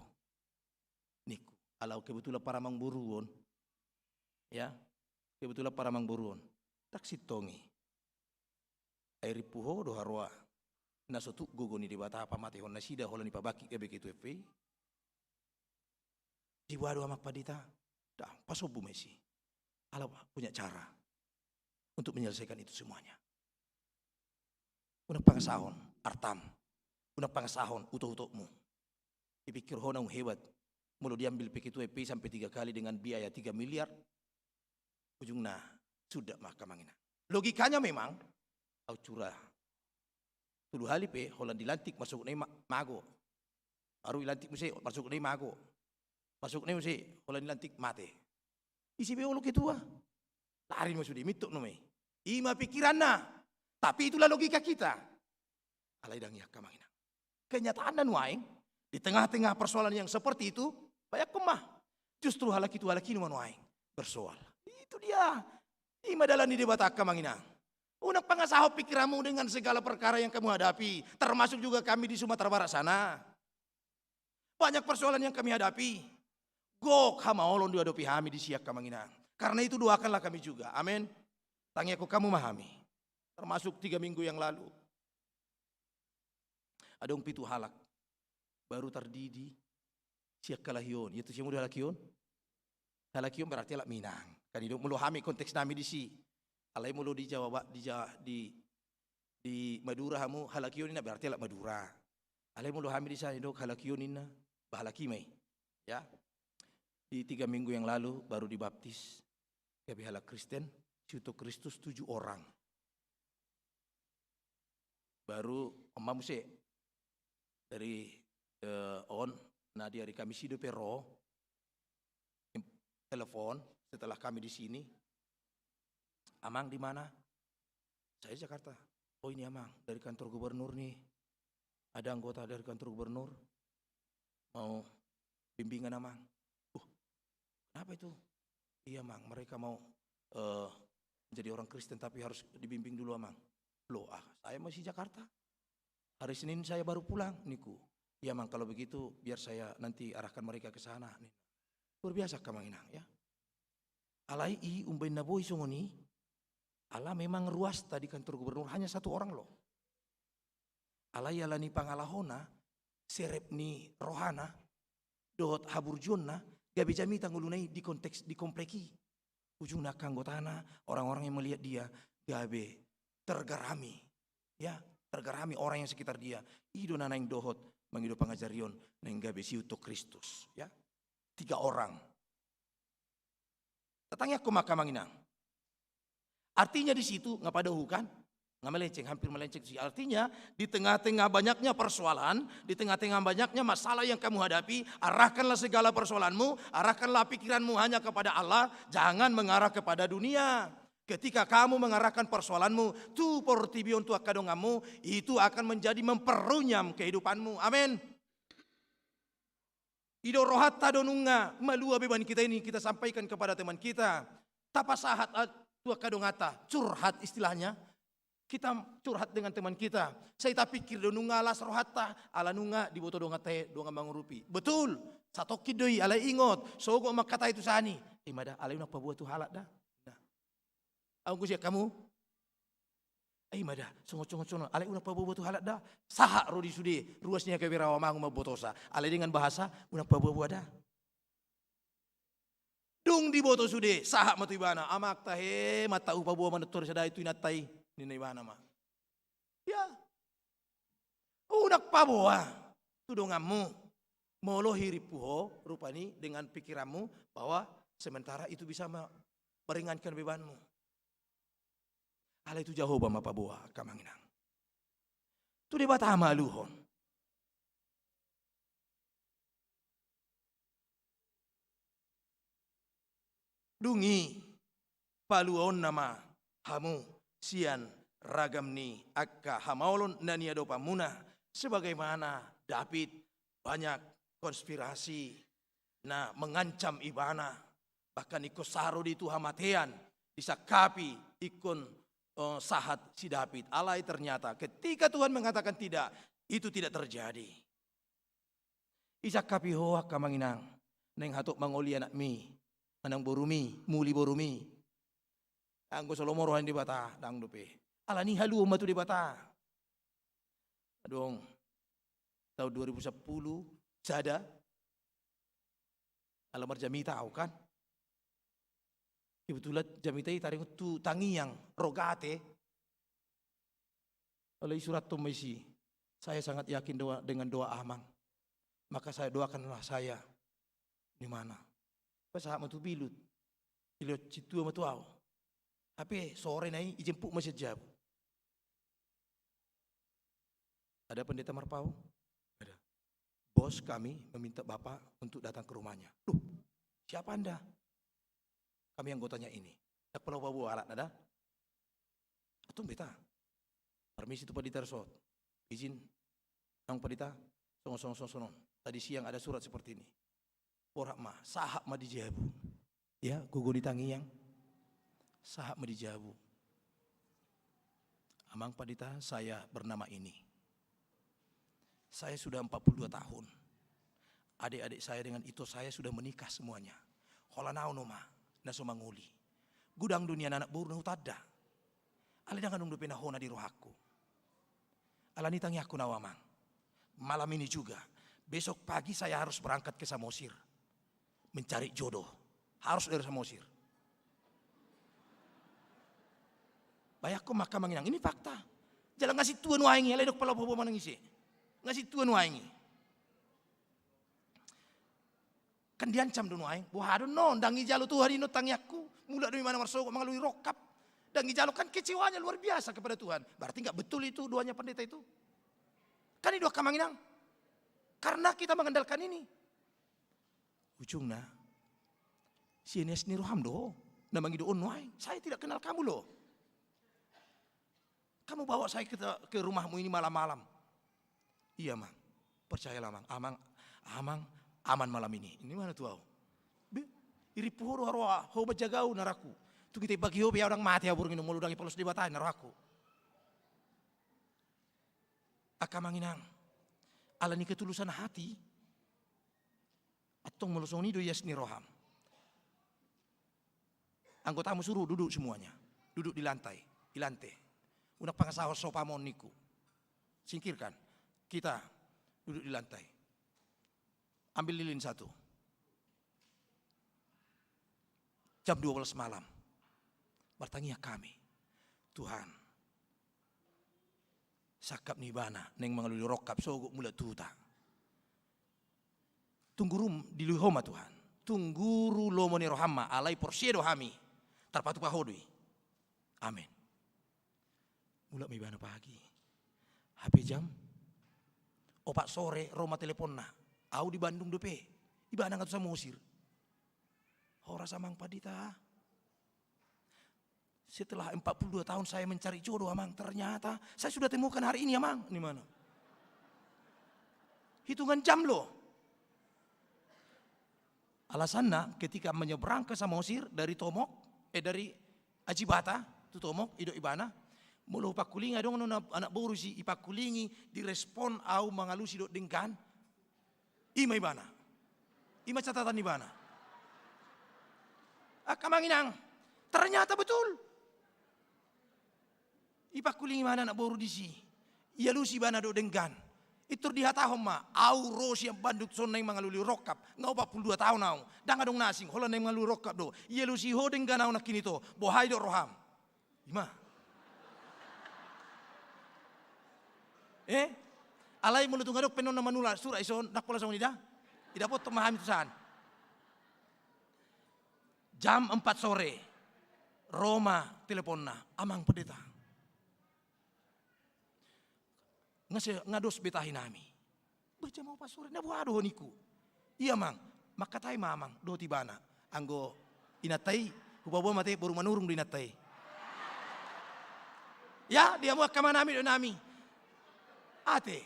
niku alau kebetulan para mangburuon ya kebetulan para mangburuon tak sitongi airi puho do harwa nasotu gogoni di bata apa mati hon nasida holani pabaki ke begitu epe jiwa do amak padita dah pasobu mesi alau punya cara untuk menyelesaikan itu semuanya. Una pangasahon artam, una pangasahon utuh-utuhmu. Dipikir honang hebat, mulu diambil begitu EP sampai 3 kali dengan biaya 3 miliar. Ujungnya sudah mahkamahnya. Logikanya memang, au curah. Tulu hali pe, holan dilantik masuk ne mago. Baru dilantik mesti masuk ne mago. Masuk ne mesti holan dilantik mate. Isi be ulu ketua. Lari masuk di mituk nomai. Ima pikiranna. Tapi itulah logika kita. Alai dangiak kamangina. Kenyataan dan waing di tengah-tengah persoalan yang seperti itu banyak kemah. Justru halaki numan waing bersoal. Itu dia. Ima dalani debat kamangina. Unak pangasaho pikiranmu dengan segala perkara yang kamu hadapi. Termasuk juga kami di Sumatera Barat sana. Banyak persoalan yang kami hadapi. Gok hamaolon dihadapi kami di siak kamangina. Karena itu doakanlah kami juga. Amin. Tangi aku kamu memahami. Termasuk 3 minggu yang lalu. Adong pitu halak. Baru terdidi. Siak kalahion. Itu siang udah halakion. Halakion berarti alak Minang. Kan itu mulu hami konteks nami di si. Alai mulu di Jawa di Madura hamu halakion ini berarti alak Madura. Alai mulu hami di sana dok halakion ini bahalakimai. Ya. Di 3 minggu yang lalu baru dibaptis. Kami halak Kristen. Ciuto Kristus 7 orang. Baru Om Muse dari dari kami Sido Pero telepon setelah kami di sini. Amang di mana? Saya Jakarta. Oh ini Amang dari kantor gubernur nih. Ada anggota dari kantor gubernur mau bimbingan Amang. Kenapa itu? Iya Amang, mereka mau menjadi orang Kristen tapi harus dibimbing dulu Amang. Loh, saya masih Jakarta. Hari Senin saya baru pulang niku. Ya Mang, kalau begitu biar saya nanti arahkan mereka ke sana nih. Luar biasa kamanginang ya. Alai umbain naboi songoni. Ala memang ruas tadi kantor gubernur hanya 1 orang loh. Alai alani pangalahona serep ni rohana dohot haburjonna gabe jami tanggulunai di konteks di kompleki. Ujungnya kanggotana orang-orang yang melihat dia gabe tergerami ya, tergerami orang yang sekitar dia. Ido nana yang dohot mangido pangajarion nang gabe siuto Kristus ya. 3 orang. Tatangnya aku makamanginang. Artinya di situ ngapadahu kan? Melenceng, hampir melenceng. Artinya di tengah-tengah banyaknya persoalan, di tengah-tengah banyaknya masalah yang kamu hadapi, arahkanlah segala persoalanmu, arahkanlah pikiranmu hanya kepada Allah, jangan mengarah kepada dunia. Ketika kamu mengarahkan persoalanmu, tu portibion tu akadongamu, itu akan menjadi memperunyam kehidupanmu. Amin. Ido rohata donunga, malua beban kita ini kita sampaikan kepada teman kita. Tapasahat tu akadongata, curhat istilahnya. Kita curhat dengan teman kita. Saya tak pikir donunga alas rohata, ala nunga di boto donga teh donga mangurupi. Betul. Satu kidoi ala ingot. Sogo makata itu sani. Imada ala unak pabuat tu halak dah. Aku siap kamu. Ai mada, songo alai una pabobo tu halak dah. Saha rodi sude, ruasnya ke Rawa Mangun mabotosa. Alai dengan bahasa una pabobo ada. Dung di boto sude, saha matu ibana, amak tahe mata upabobo manator sada itu inatai ni ibana mah. Ya. Unak paboa, tudongamu. Molo hiripuho rupani dengan pikiranmu bahwa sementara itu bisa meringankan bebanmu. Ala itu jauh bama paboa kamanginang. Tu de bata maluhon. Dungi paluon nama hamu sian ragam ni akka hamaulon nania dopa munah sebagaimana David banyak konspirasi mengancam ibana bahkan ikut saro di Tuhan matean disakapi ikon sahat si David. Alai ternyata ketika Tuhan mengatakan tidak, itu tidak terjadi. Isak kapi hoa kamanginang neng hatuk mangoli anak mi manang borumi muli borumi anggo solomorohan di bata dang dope alani halu matu di bata adong tahun 2010 sada alamar jami tahu kan. Kebetulan jamitai taring tu tangi yang rogate oleh surat Tomesi. Saya sangat yakin dengan doa amang. Maka saya doakanlah saya di mana. Pasah matu bilut. Bilut citu matu au. Tapi sore nai ijempuk masjid jab. Ada pendeta Marpau? Ada. Bos kami meminta Bapak untuk datang ke rumahnya. Loh, siapa Anda? Kami anggotanya ini. Tak perlu bawa alat nada. Atung beta. Permisi tu padita resort. Izin. Nang padita. Sonon. Tadi siang ada surat seperti ini. Porak mah. Sahak mah dijabu. Ya, gugu ditangi yang. Sahak mah dijabu. Amang padita saya bernama ini. Saya sudah 42 tahun. Adik-adik saya dengan itu saya sudah menikah semuanya. Holanau noma. Naso manguli. Gudang dunia anak buru tada. Ali jangan nunggu pena hona di rohaku. Alani tangi aku nawamang. Malam ini juga. Besok pagi saya harus berangkat ke Samosir. Mencari jodoh. Harus dari Samosir. Bayakku maka manginang. Ini fakta. Jalan ngasih tuan waingi. Alai dok pala bobo manangisi. Ngasih tuan waingi. Kan diancam dunu aing. Wah aduh non, dangi jalo Tuhan ini tangi aku. Mula dari mana marsoko mengalui rokap. Dangi jalo kan kecewanya luar biasa kepada Tuhan. Berarti enggak betul itu doanya pendeta itu. Kan ini doa kamanginang. Karena kita mengandalkan ini. Ujungnya. Si Enes ni roham doh. Namangi doon aing. Saya tidak kenal kamu loh. Kamu bawa saya ke rumahmu ini malam-malam. Iya mang. Percayalah mang. Amang aman malam ini. Ini mana tuh? Iri puhoro roa, ho bajagau naraku. Tu kita bagi ho biar orang mati abur ngino mulu dangi polos di batai naraku. Akamanginang. Alani ketulusan hati. Atong melosoni do yasni roham. Anggotamu suruh duduk semuanya. Duduk di lantai, di lantai. Unak pangasahos sopamon niku. Singkirkan. Kita duduk di lantai. Ambil lilin satu. Jam 12 malam. Bertanya kami. Tuhan. Sakap nibana. Neng mengalui rokap. Sogok mula tuta. Tunggurum diluhoma Tuhan. Tungguru lomoni rohama. Alai porsiedo hami. Tarpatu pahodui. Amin. Mula mibana pagi. HP jam. Opak sore. Roma telepon na. Au di Bandung dope, ibana ngatu sama usir. Hora samang padita. Setelah 42 tahun saya mencari jodoh amang, ternyata saya sudah temukan hari ini amang. Di mana? Hitungan jam loh. Alasannya ketika menyeberang ke Samosir dari Tomok, dari Ajibata, itu Tomok, Ido Ibana, mulu pakulinga dong anak boru si ipakulingi direspon au mangalusi dok dengkan. Ima ibana. Ima catatan ibana. Akamanginang. Ternyata betul. Ipakuling mana nak boru disi. Ia lusi bana do denggan. Itu dihatahom ma. Au rosi yang bandut son nang mangaluli rokap. Ngau 42 tahun nau. Dang adong nasing. Hola nang mangaluli rokap do. Ia lusi ho denggan nau nak kini to. Bohai do roham. Ima. Alai mulut ngadok penon na manula. Surah ison. Nak pola sama nida. Ida pot memahami tusan. Jam 4 sore. Roma teleponna. Amang pendeta. Ngados betahi nami. Baca mau pasore na buado niku. Iya mang, makatai mamang do tibana. Anggo inatai, hubawa mate baru manurung do inatai. Ya, dia mau kemana nami do nami. Ate.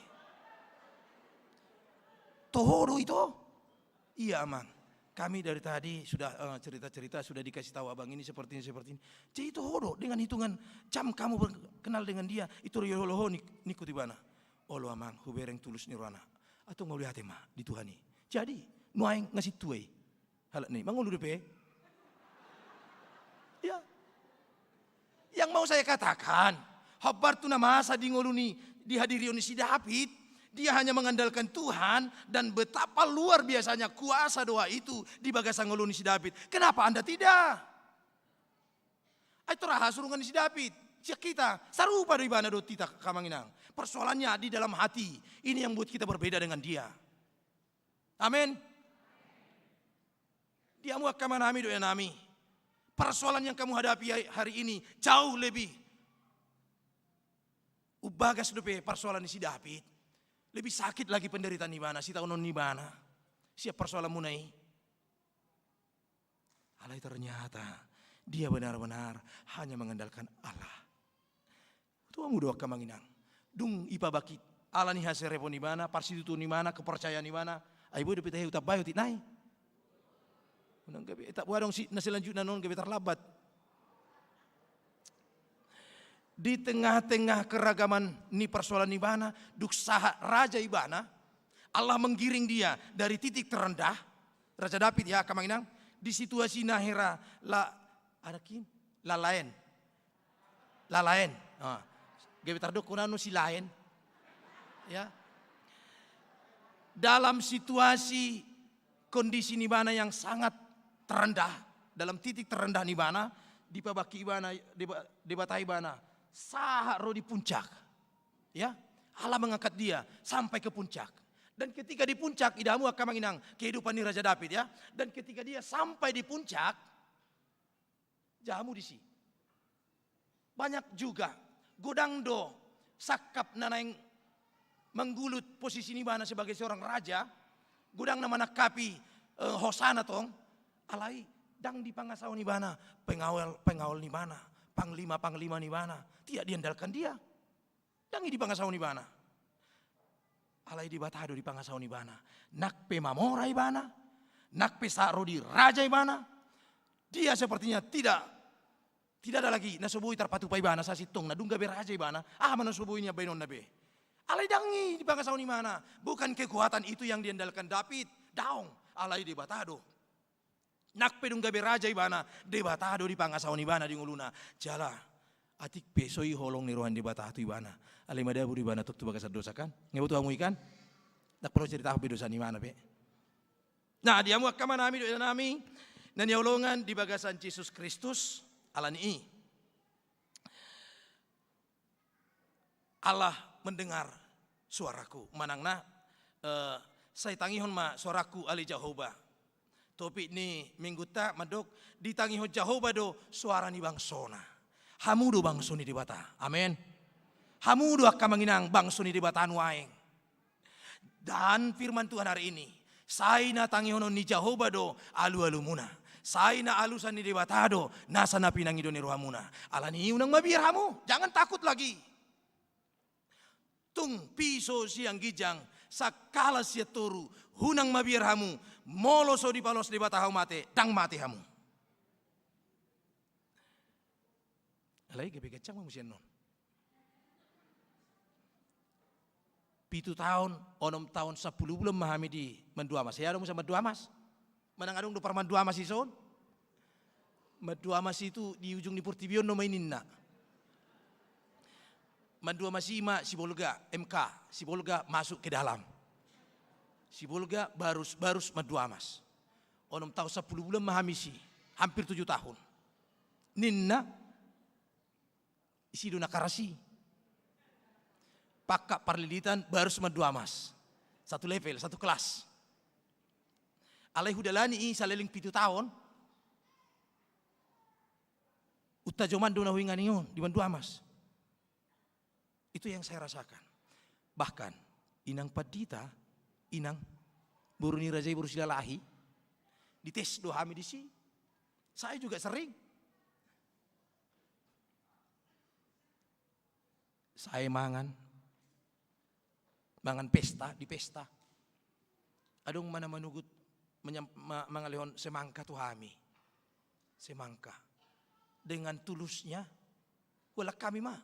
Tohoro itu. Iya mang. Kami dari tadi sudah cerita-cerita sudah dikasih tahu abang ini seperti ini. Jadi tohoro dengan hitungan jam kamu kenal dengan dia itu rioloho niku tibana. Olo amang hubereng tulus nirwana atau ngau lihat mah di Tuhani. Jadi nuaing ngasih tuai hal nih mangulu depe. Ya. Yang mau saya katakan, habar tu nama masa di ngoluni dihadiri oleh si David, dia hanya mengandalkan Tuhan dan betapa luar biasanya kuasa doa itu di bagasan ngoluni si David. Kenapa Anda tidak? Itu rahasia surungan si David. Siap kita sarupa dari bana do tita kamanginang. Persoalannya di dalam hati. Ini yang buat kita berbeda dengan dia. Amin. Dia mau kamanami do nami. Persoalan yang kamu hadapi hari ini jauh lebih ubagas dope persoalan si David. Lebih sakit lagi penderitaan di mana, si tahunon di mana. Siap persoalan munai. Alai ternyata dia benar-benar hanya mengandalkan Allah. Tuang udah kamanginang. Dung ipa bakit. Allah ni hasil repon di mana, parsitu di mana, kepercayaan di mana. Aibu udah pitah utap bayu tinai. Unang gabi tak buat dong si naselanjutnya non gabi terlambat. Di tengah-tengah keragaman ni persoalan di mana, duksaha raja ibana, Allah menggiring dia dari titik terendah, Raja David ya kamanginang, di situasi nahera lalaen. Gabi tardok kunano si lain. Ya. Dalam situasi kondisi nibana yang sangat terendah, dalam titik terendah nibana, di pabaki ibana, debatai ibana, sahak roh di puncak. Ya. Allah mengangkat dia sampai ke puncak. Dan ketika di puncak, idamu akan menginang kehidupan ni Raja David ya. Dan ketika dia sampai di puncak, jamu di sini. Banyak juga godang do sakap nanang menggulut posisi ni mana sebagai seorang raja, godang nama nakapi hosana tong, alai dang di pangasau ni mana, pengawal ni mana, panglima ni mana, tidak diandalkan dia, dang di pangasau ni mana, alai di batado di pangasau ni mana, nak pe mamora ibana, nak pe saro di raja ibana, dia sepertinya tidak ada lagi nasobui terpatu pai bana sasitong nadungga beraja ibana mana sobuinya bainon nabe alai dangi di pangasau ni mana bukan kekuatan itu yang diandalkan David daung alai di batado nak pedungga beraja ibana de batado di pangasau ni bana di nguluna jala atik pesoi holong ni rohan di batado ibana alai madabu di bana tuk tu bagasad dosa kan ngebutu amu ikan tak perlu cerita apa dosa ni mana be nah dia mu kamana nami do nami dan yaulongan di bagasan Yesus Kristus Allah ni Allah mendengar suaraku manangna saya tangihon ma suaraku ali Jehovah topik ni minggu tak madok ditangihon Jehovah do suara ni bangsona hamudo bangsoni di bata amin hamudo akan menginang bangsoni di bata waeng dan firman Tuhan hari ini saya tangihon ni Jehovah do alu muna Saina alusan ni debatado, nasa na pinangido ni rohamuna. Alani unang mabirhamu, jangan takut lagi. Tung piso siang gijang, sakala siya toru, hunang mabirhamu, moloso di palos debatahaw mate, dang mate hamu. Alay, kebikacang mo siya nun. 7 tahun, 6 tahun, 10 bulan mahami di Menduamas. Saya ada mo sa Menduamas. Manangadong do parman Duamas ison. Menduamas itu di ujung di Purtibion no mainin na. mandua masima si Bolga MK, si Bolga masuk ke dalam. Si Bolga barus mandua mas. Onom tahu 10 bulan mahamisi, hampir 7 tahun. Ninna isi dona karasi. Pakak parlilitan barus mandua mas. Satu level, satu kelas. Alai hudalani saleling 7 tahun. Uta joman dona huinganion di mandua mas. Itu yang saya rasakan. Bahkan inang padita, inang buruni rajai burusilalahi, dites dohami di sini. Saya juga sering. Saya mangan pesta di pesta. Adong mana manugut mangalihon semangka tuhami. Semangka. Dengan tulusnya, wala kami mah.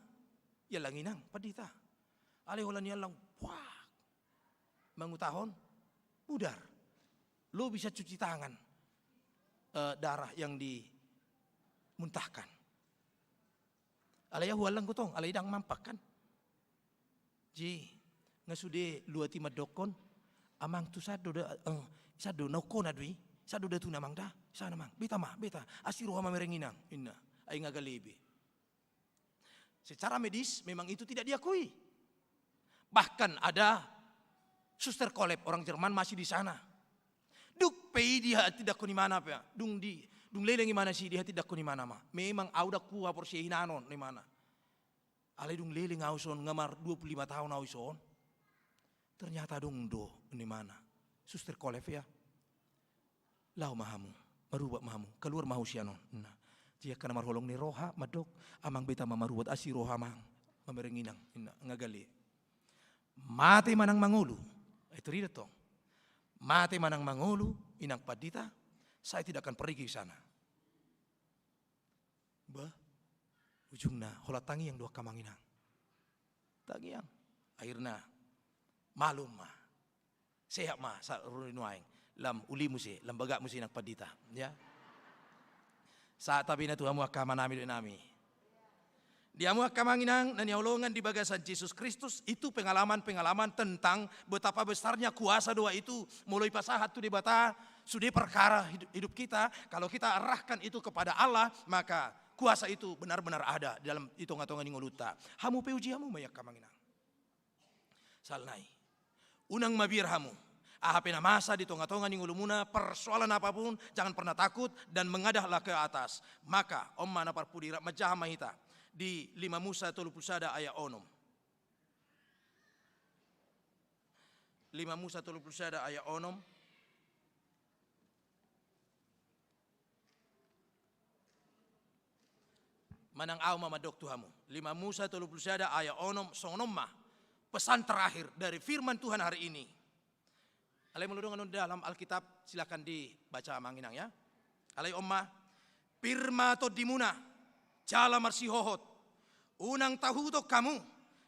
Ya langinang padita. Aliholan yan lang, wah. Mangutahon, pudar. Lo bisa cuci tangan. Darah yang dimuntahkan. Alaya hualang kutong, alay dang mampak kan. Ji, ngasude luati madokon, amang tu sado nauko na dui, sado da tu namang da, sa namang, beta asiru hama merenginang, inna, ay ngagalibi. Secara medis memang itu tidak diakui. Bahkan ada suster kolep orang Jerman masih di sana. Duk pei dia tidak kuni mana pa, dung leleng mana sih dia tidak kuni mana mah. Memang auda kuha porsi hinanon di mana. Ale dung leleng auson ngamar 25 tahun auson. Ternyata dung do di mana. Suster kolep ya. Lau mahamu, marubak mahamu, keluar mahu sianon. Nah. Jika kana marholong ni roha madok amang beta mamaruat asi roha mang mamerenginang ngagali. Mate manang mangulu. Itu rida tong. Mate manang mangulu inang padita, saya tidak akan pergi ke sana. Ujungna hola tangi yang 2 kamanginang. Tangi yang akhirnya malum mah. Sehat mah sa runuaing lam ulimu si lembaga musi inang padita, ya. Saat tabi na Tuhan muakama nami. Dia muakamanginang dan yaulongan di bagasan Yesus Kristus itu pengalaman-pengalaman tentang betapa besarnya kuasa doa itu mulai pasahat tu di bata sudah perkara hidup kita. Kalau kita arahkan itu kepada Allah maka kuasa itu benar-benar ada dalam hitung-hitungan ngoluta. Hamu peuji hamu mayak kamanginang. Salnai. Unang mabir hamu. Ahapena masa di tonga-tonga ni ngulumuna persoalan apapun jangan pernah takut dan mengadahlah ke atas. Maka om mana parpudira majah mahita di 5 Musa 30 ayat onom. 5 Musa 30 ayat onom. Manang aw mamadok tuhamu. 5 Musa 30 ayat onom sonom mah. Pesan terakhir dari firman Tuhan hari ini. Alay meludungan dalam Alkitab silakan dibaca manginang ya. Alay omma pirma to dimuna jala marsihohot unang tahuto kamu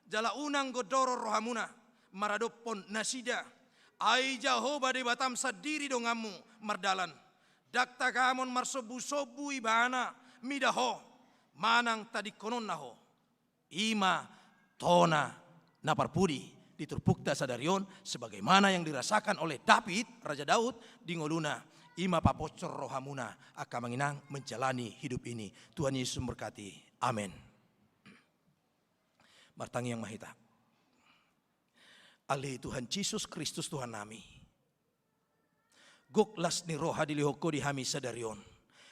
jala unang godoro rohamuna maradopon nasida ai Jehovah de batam sadiri dongamu mardalan dakta kamon marsobu-sobu ibana midaho manang tadi konon naho ima tona naparpudi diturpukta sadarion sebagaimana yang dirasakan oleh David, Raja Daud di ngoluna ima papocor rohamuna akan menginang menjalani hidup ini. Tuhan Yesus memberkati. Amin. Martangi yang mahita. Ali Tuhan Yesus Kristus Tuhan nami. Goklas ni roha dilihoko di hami sadarion.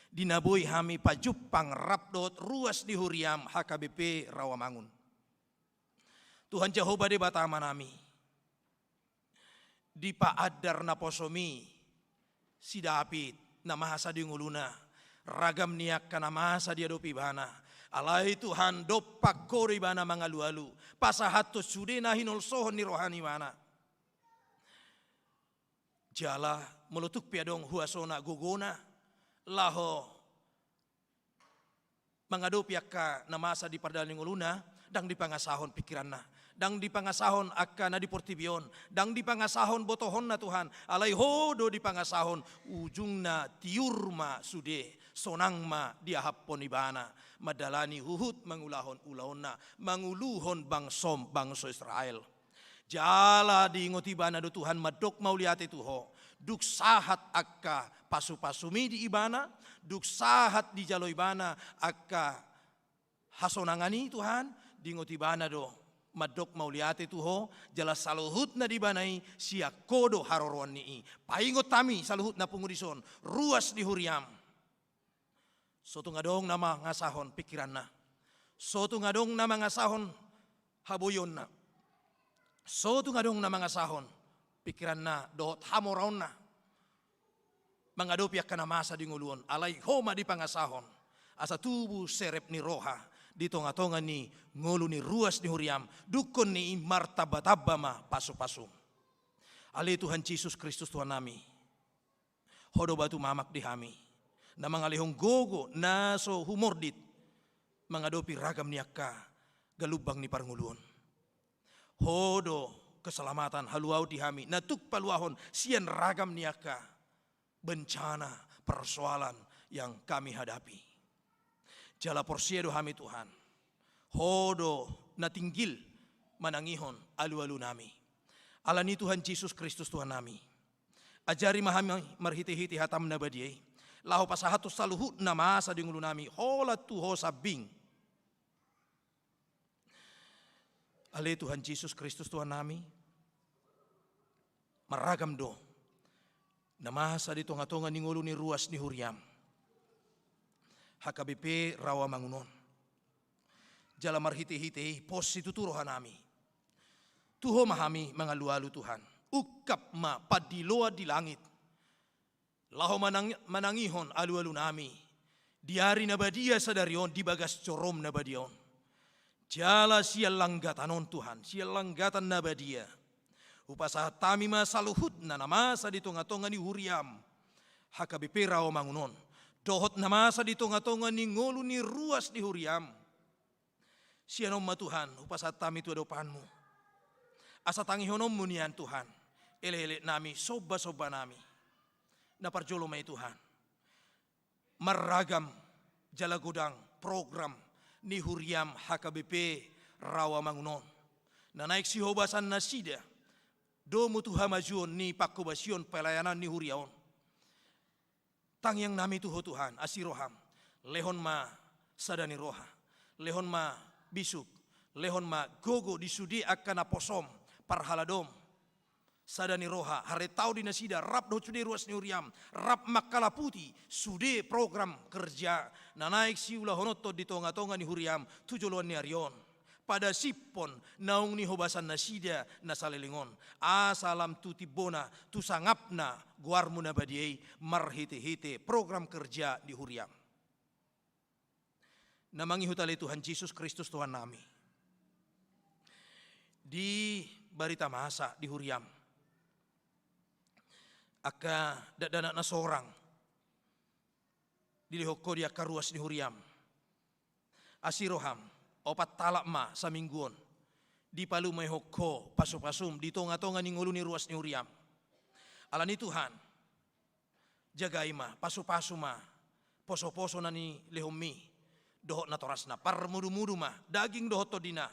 Dinaboy hami pajupang rapdot ruas di huriam HKBP Rawamangun. Tuhan Jehovah de batama nami. Di paadar na posomi si David na mahasa di nguluna. Ragam niyak ka na mahasa di adopi bana. Alay Tuhan dopak kori bana mangalu-alu. Pasahato sude na hinulsohon ni rohani bana. Jala melutuk piadong huasona gogona. Laho mangadopi ka na mahasa di pardal ni nguluna. Dang di pangasahon pikiran na. dang di pangasahon akka na di portibion, dang di pangasahon botohon na Tuhan, alay hodo di pangasahon, ujung na tiurma sude, sonangma diahapon ibana, madalani huhut mangulahon-ulahon na, manguluhon bangso Israel. Jala di ngotibana do Tuhan madok mauliate tuho, duk sahat akka pasu-pasumi di ibana, duk sahat di jalo ibana akka hasonangani Tuhan, di ngotibana do madok mauliate tuho, jala saluhut na dibanai siya kodo haroroan nii. Paingot tami saluhut na pungudison, ruas di huriam. Soto ngadong nama ngasahon pikiran na. Soto ngadong nama ngasahon haboyon na. Soto ngadong nama ngasahon pikiran na dohot hamoraon na. Mangadopi akan masa di nguluon, alay homa di pangasahon. Asa tubuh serep ni roha, di tonga-tonga ni ngulu ni ruas ni huriam, dukon ni martabataba ma pasu-pasu. Ali Tuhan Yesus Kristus Tuhan nami, hodo batu mamak di hami, na mangalihong gogo na so humordit, mangadopi ragam ni akka, galubang ni parnguluon. Hodo keselamatan haluau di hami, natuk paluahon sian ragam ni akka, bencana persoalan yang kami hadapi. Jala porsiedo hami Tuhan, hodo na tinggil manangihon alu-alu nami. Alani Tuhan Yesus Kristus Tuhan nami. Ajari mahami marhiti-hiti hatam na badiyay. Laho pasahatu saluhut na masa di ngulu nami, hola tuho sabing. Ali Tuhan Yesus Kristus Tuhan nami, maragam do, na masa di tonga-tonga ni ngulu ni ruas ni huriam. HKBP Rawamangunon. Jala marhiti-hiti pos itu turohan nami. Tuho mahami mangalu-alu Tuhan. Ukap ma padiloa di langit. Laho manangihon alu-alu nami. Diari nabadia sadarion di bagas corom nabadion. Jala sial langgatanon Tuhan. Sial langgatan nabadia. Upasah tami masaluhut na namasa di tonga-tonga ni huriam. HKBP Rawamangunon. Dohot na masa di tonga-tonga ni ngulu ni ruas di huriam. Sianom ma Tuhan, upasat tami tu adopanmu. Asa tangihonom mo niyan Tuhan. Ele-ele nami, soba-soba nami. Naparjolo may Tuhan. Maragam jalagodang program ni huriam HKBP Rawamangunon. Na naik si hobasan na sida. Domo tuhamajon ni pakubasyon pelayanan ni huriaon. Tangyang nami tuho Tuhan, asiroham, lehon ma sadani roha, lehon ma bisuk, lehon ma gogo disudi akan aposom, parhaladom, sadani roha, haretau di nasida, rap do sude ruas ni uriam, rap makala putih, sude program kerja, nanaik si ulah honoto di tonga-tonga ni huriam, tujoluan ni arion. Pada sipon naung ni hobasan nasida nasalelingon asalam tu tibona tu sangapna guarmu nabadiei marhite-hite program kerja di huriam. Namangi hutali Tuhan Yesus Kristus Tuhan nami. Di barita masa di huriam. Aka dadana na sorang. Dilihoko dia karuas di huriam. Asiroham. Opat talak ma sa mingguon. Di palu may hokko pasum-pasum. Di tonga-tonga ni ngulu ni ruas ni huriam. Alani Tuhan. Jagai ma. Pasu-pasu ma. Poso-poso na ni lehomi. Dohot na toras na. Parmudu-mudu ma. Daging dohot to dina.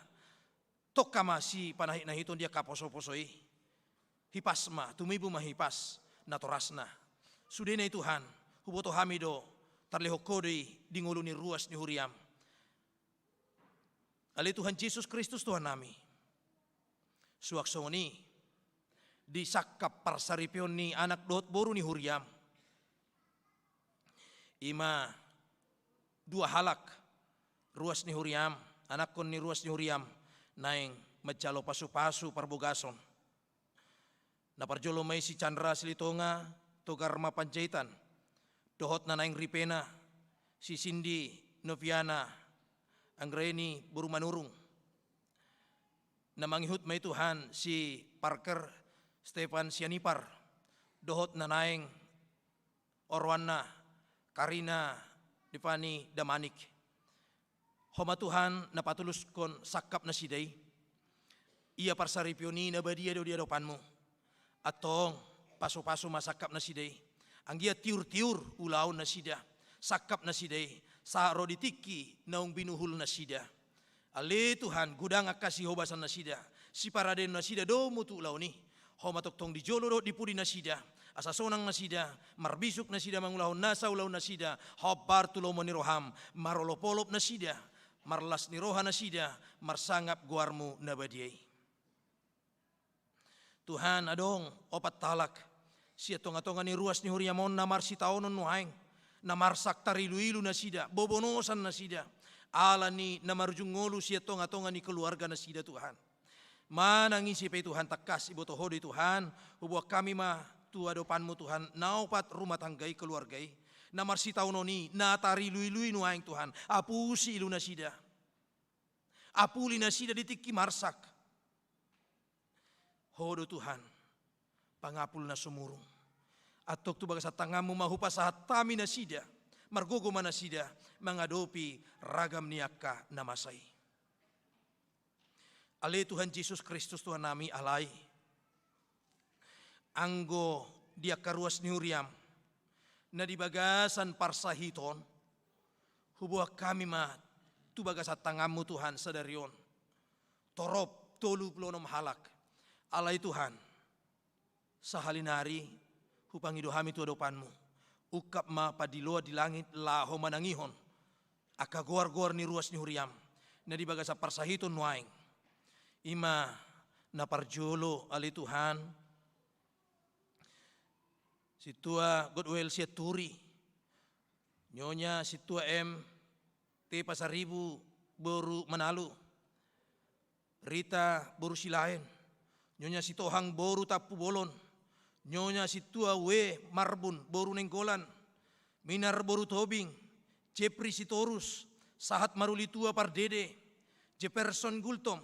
Toka ma si panahit na hiton dia kaposo-posoi. Hipas ma. Tumibu ma hipas. Na toras na. Sude na Tuhan. Huboto hamido. Tarlehokko di ngulu ni ruas ni huriam. Ali Tuhan Yesus Kristus Tuhan nami. Suaksoni di sakap parsaripion ni anak dohot boru ni huriam. Ima dua halak ruas ni huriam, anak kon ni ruas ni huriam naing macalo pasu-pasu parbogason. Naparjolo may si Chandra Silitonga togar mapanjaitan. Dohot na naing ripena si Cindy Noviana Anggreni buru manurung. Namangihut may Tuhan si Parker Stefan Sianipar. Dohot na naing Orwana Karina Dipani Damanik. Homa Tuhan napatulus kon sakap na siday. ia parsaripioni na badia do dia dopanmu. Atong paso-paso masakap na sidai. Anggia tiur-tiur ulaon na sida. Sakap na sidai. Sa roditiki naung binuhul na sida. Ale Tuhan gudang akasi hobasan na sida. Si paraden na sida do mutu ulaw ni. Homatok tong di jolo do di pudi na sida. Asasonang na sida, marbisuk na sida mangulahon nasa ulaw na sida, hobar tulo mo ni roham, marolopolop na sida, marlas ni roha na sida, marsangap guarmu na badiay. Tuhan adong opat talak, siya tonga-tonga ni ruas ni huriamon na marsitaonon nuhaing, na marsak tarilu-ilu na sida, bobonosan na sida, ala ni na marjungolu siya tonga-tonga ni keluarga na sida Tuhan. Manangisi pe Tuhan takas ibo tohodi Tuhan, hubuak kami ma tua dopanmu Tuhan, naupat rumah tanggai keluargai, na marsitaw noni, na tari lui-lui nuaing Tuhan, apusi ilu nasida, apuli nasida ditiki marsak, hodo Tuhan, pangapul na sumurung, atok tu bagasat tangamu mahupa sahat tami nasida, margogo manasida, mengadopi ragam niaka namasai. Ale Tuhan Yesus Kristus Tuhan nami alai, anggo dia karuas ni Uriam na di bagasan parsahiton hubuah kami ma tu bagasat tangamu Tuhan sadarion torop tolu plonom halak alai Tuhan sahalinari hupangido hami tu adopanmu ukap ma padiloa di langit laho manangihon aka goar-goar ni ruas ni Uriam na di bagasat parsahiton nuaing ima na parjolo alai Tuhan. Situa Godwell Siaturi, nyonya situa T Pasaribu boru Manalu, Rita boru Silaen, nyonya Sitohang boru Tapu Bolon, nyonya situa W Marbun boru Nenggolan, Minar boru Tobing, Jepri Sitorus, Sahat Marulitua Pardede, Jefferson Gultom,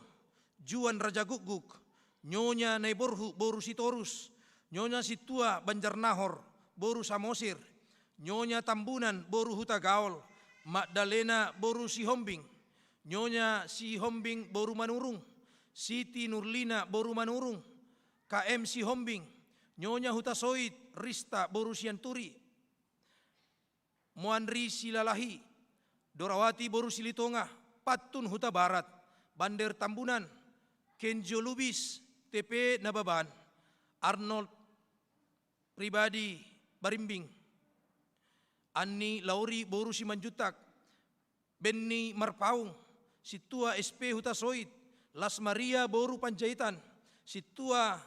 Juan Raja Guguk, nyonya Neiborhu boru Sitorus, nyonya situa Banjarnahor boru Samosir, nyonya Tambunan boru Huta Gaol, Magdalena boru Sihombing, nyonya Sihombing boru Manurung, Siti Nurlina boru Manurung, KM Sihombing, nyonya Huta Soit Rista boru Sianturi, Muanri Silalahi, Dorawati boru Silitonga, Patun Huta Barat, Bander Tambunan, Kenjo Lubis TP Nababan, Arnold Pribadi Barimbing, Anni Lauri boru Simanjutak, Benny Marpaung, Situa SP Huta Soit, Las Maria boru Panjaitan, Situa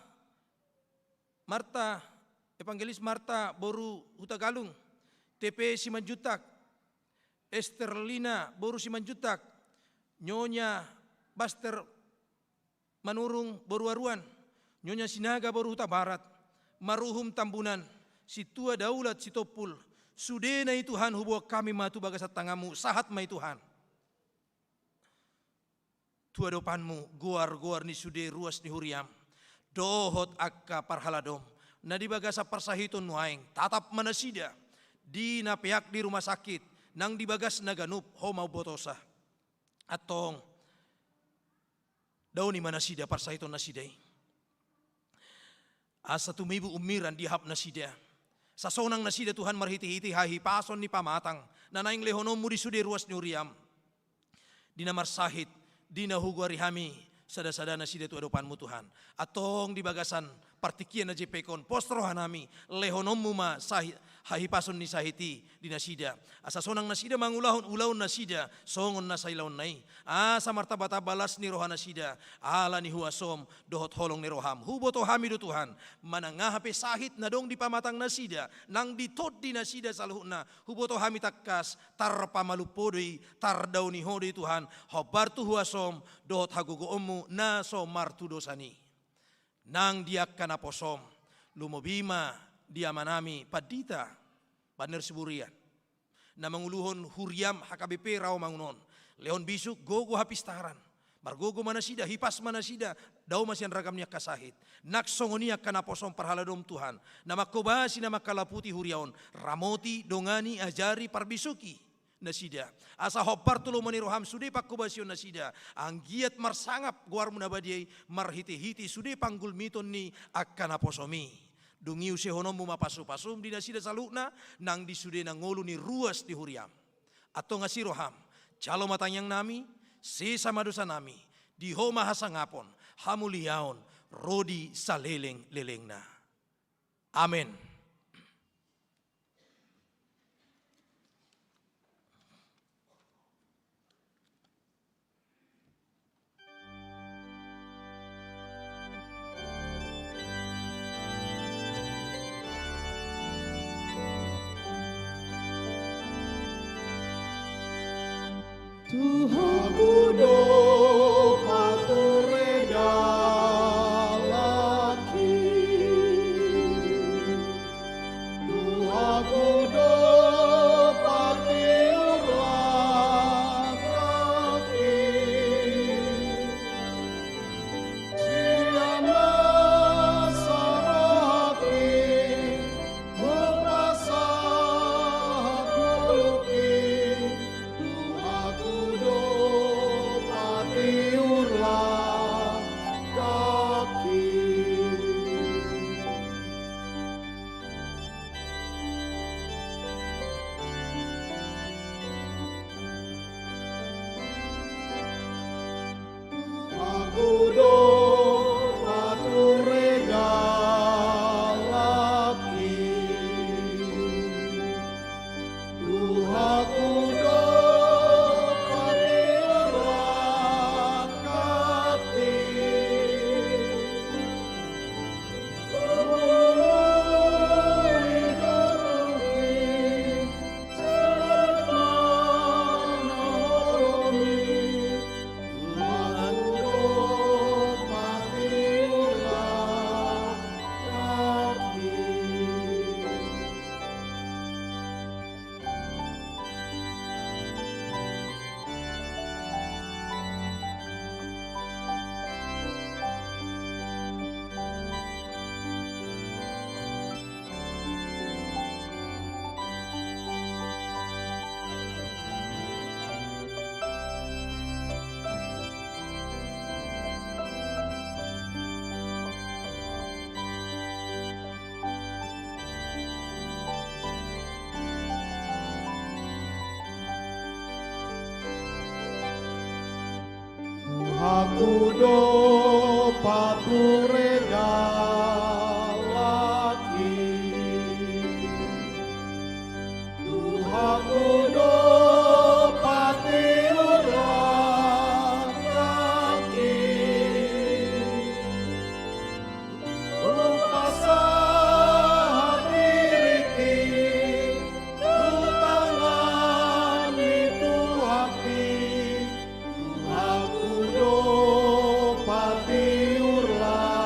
Marta Evangelis Marta boru Huta Galung, TP Simanjutak, Esterlina boru Simanjutak, nyonya Baster Manurung boru Aruan, nyonya Sinaga boru Huta Barat, Maruhum Tambunan, Situa Daulat Sitopul, Sudenai Tuhan hubuak kami matu bagasat tangamu, sahat mai Tuhan. Tua dopanmu, goar-goar ni sude ruas ni Huriam, dohot akka parhaladom, na di bagasa parsahiton nuaing, tatap manasida, di napeak di rumah sakit, nang di bagas naganup homau botosa, atong dauni manasida parsahiton nasidai. Asa tumibu umiran di hap nasida. Sasonang nasida Tuhan marhiti-hiti hahi pason ni pamatang. Nanaing lehonomu di sude ruas ni Uriam. Dina marsahit, dina huguari hami. Sada-sada nasida tu adopanmu Tuhan. Atong di bagasan partikian na jepekon. Postro hanami, lehonomu ma hahi pason ni sahiti di nasida. Asa sonang nasida mangulahon ulaun nasida. Songon nasailaon nai. Asa martabata balas ni roha nasida. Ala ni huasom dohot holong ni roham. Huboto hami do Tuhan. Manangahape sahit na dong di pamatang nasida. Nang ditot di nasida saluhna. Huboto hami takas tar pamalupodoi tar daw ni hodoi Tuhan. Hobar tu huasom dohot hagugoommu na somar tu dosani. Nang diak kana posom lumobima dia manami padita Baner Siburian na manguluhon Huriam HKBP raw mangunon leon bisuk gogo hapistaran margogo manasida hipas manasida daw masian ragam niya kasahit naksongoniak kana posom parhaladom Tuhan na makobasi na makalaputi Huriaon ramoti dongani ajari parbisuki nasida. Asa hopar tulo mani roham sude pakubasyon nasida. Anggiat marsangap guar munabadiay marhiti-hiti sude panggul miton ni akan aposomi. Dungi usehonom mumapasum-pasum di nasida salukna nang di sude nang ngolu ni ruas di huriam. Atau ngasi roham calo matanyang nami sesama dosa nami di homa hasangapon hamuliaon rodi saleleng-lelengna. Amin. Tuhan kudo pature dalaki, Tuhan kudo patiur laki, siana saraki, mupasah kuluki, Tuhan kudo patiur laki. Akudo pature dalaki, Tuhan kudo patiur lakati, Ului dorongki, sermana horomi, Tuhan kudo patiur lakati. Akudo pature dalaki, Tuhan kudo patiur lakati, upasah diriki, tutangani Tuhan, Tuhan kudo patiur lakati.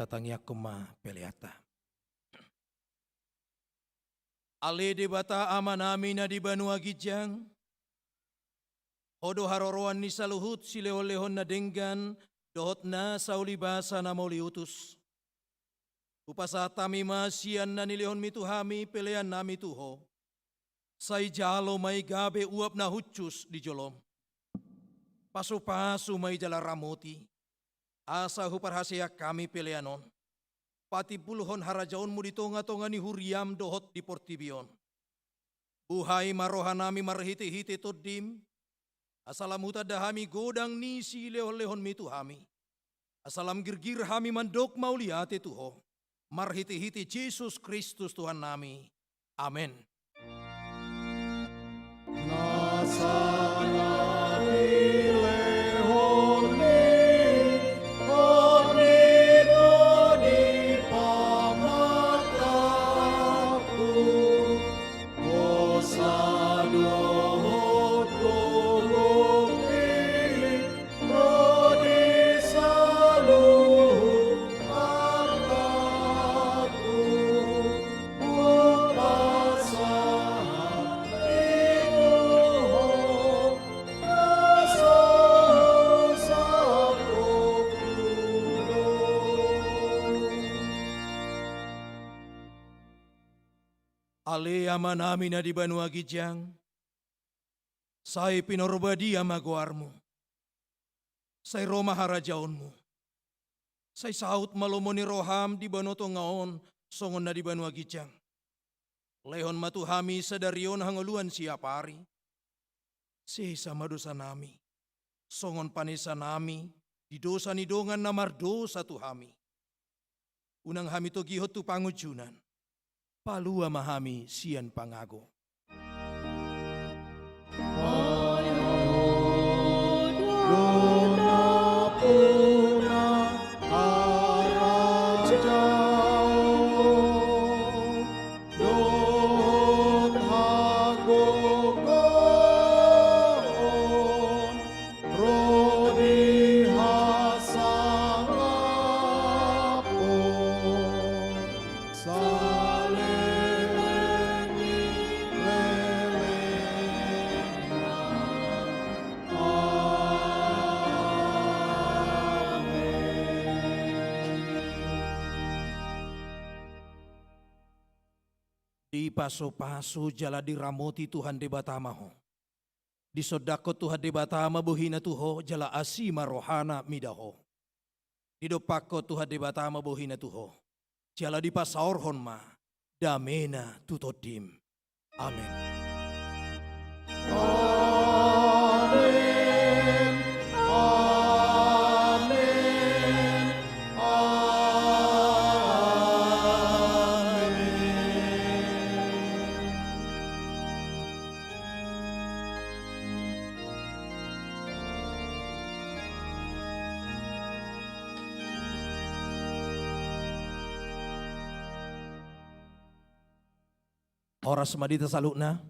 tangia koma peleata. Ale debata amanami na di Banua Gijang, Odo haroroan ni saluhut si lehon na denggan, dohot na saulibasa na mauliutus. Upasata mi masian na nilihon mituhami pelean nami tuho. Say jalo may gabe uap na hucus di jolom. Pasu-pasu may jala ramoti. Asa huparhasya kami peleanon. Pati puluhon harajaon mo dito nga tonga ni huriam dohot di portibion. Buhay marohan nami marhiti-hiti todim. Asalamuta dahami godang ni si lehon-lehon mituhami. Asalam girgir hami mandok mauliate tuho. Marhiti-hiti Jesus Kristus Tuhan nami. Amin. Ale amanami na di Banua Gijang, say pinorbadi amaguarmo, say Roma harajaonmu, say saut malomo ni Roham di Banoto ngaon, songon na di Banua Gijang. Lehon matuhami sa darion hanguluan siapari, si sama dosa nami, songon panisa nami, di dosa ni dongan na mardosa tuhami. Unang hami to gihot tu pangujunan, palua mahami sian pangago. Di paso-paso jala diramoti Tuhan de batamaho. Di sodako Tuhan de batama buhina tuho jala asima rohana midaho. Di dopako Tuhan de batama buhina tuho jala di pasaorhon ma damena tutodim. Amin. Oras madita salukna,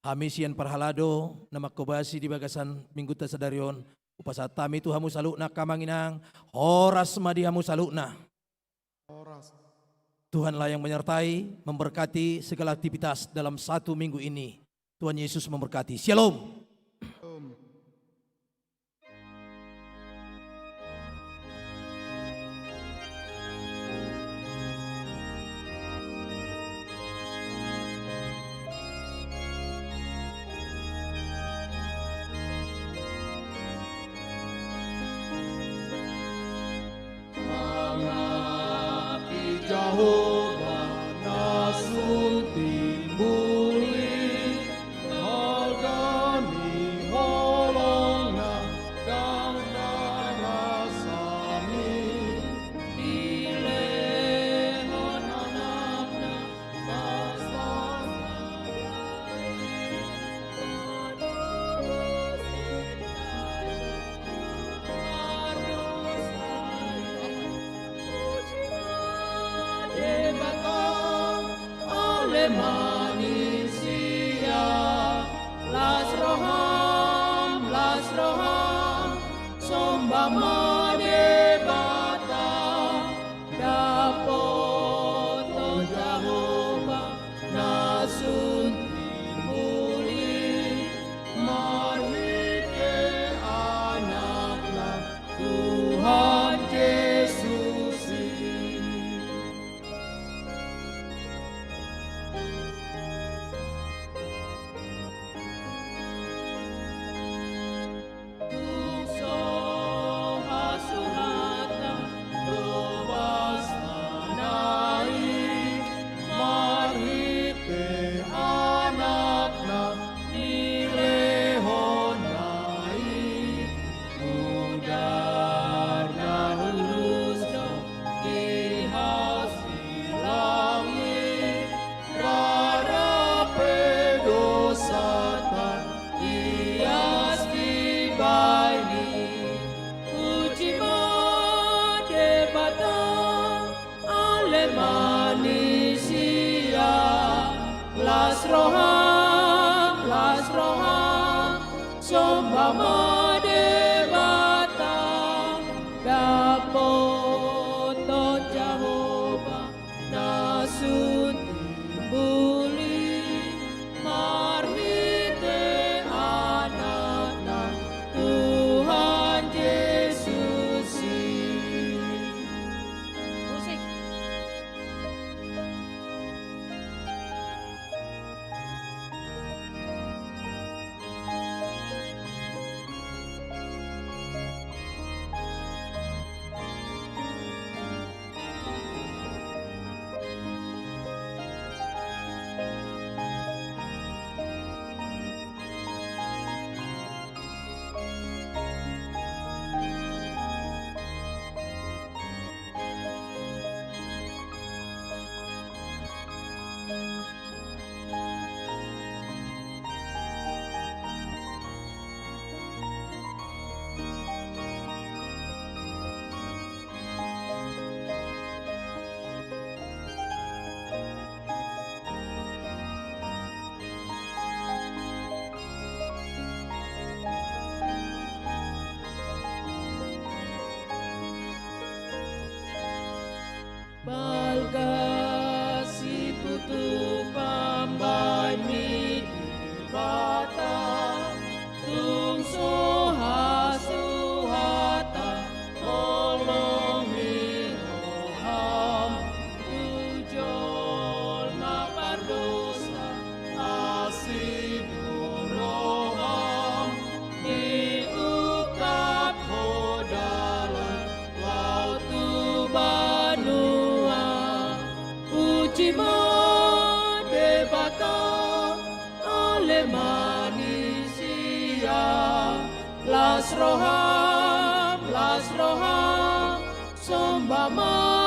hamisian parhalado na makobasi di bagasan minggu tasadarion, upasat tami tu hamu salukna kamanginang, oras madi hamu salukna. Tuhanlah yang menyertai, memberkati segala aktivitas dalam 1 minggu ini. Tuhan Yesus memberkati. Shalom. Jehovah nasun timbuli hargani madebata dapoto Jehovah nasun timbuli marmite anakna Tuhan Yesus. Musik. Balgasi putu pambai mi bata tung suhata tolong mi roham tujol mapardosa asih roham diukap hodalan waktu banua uji madebata ale manisia las roham sombama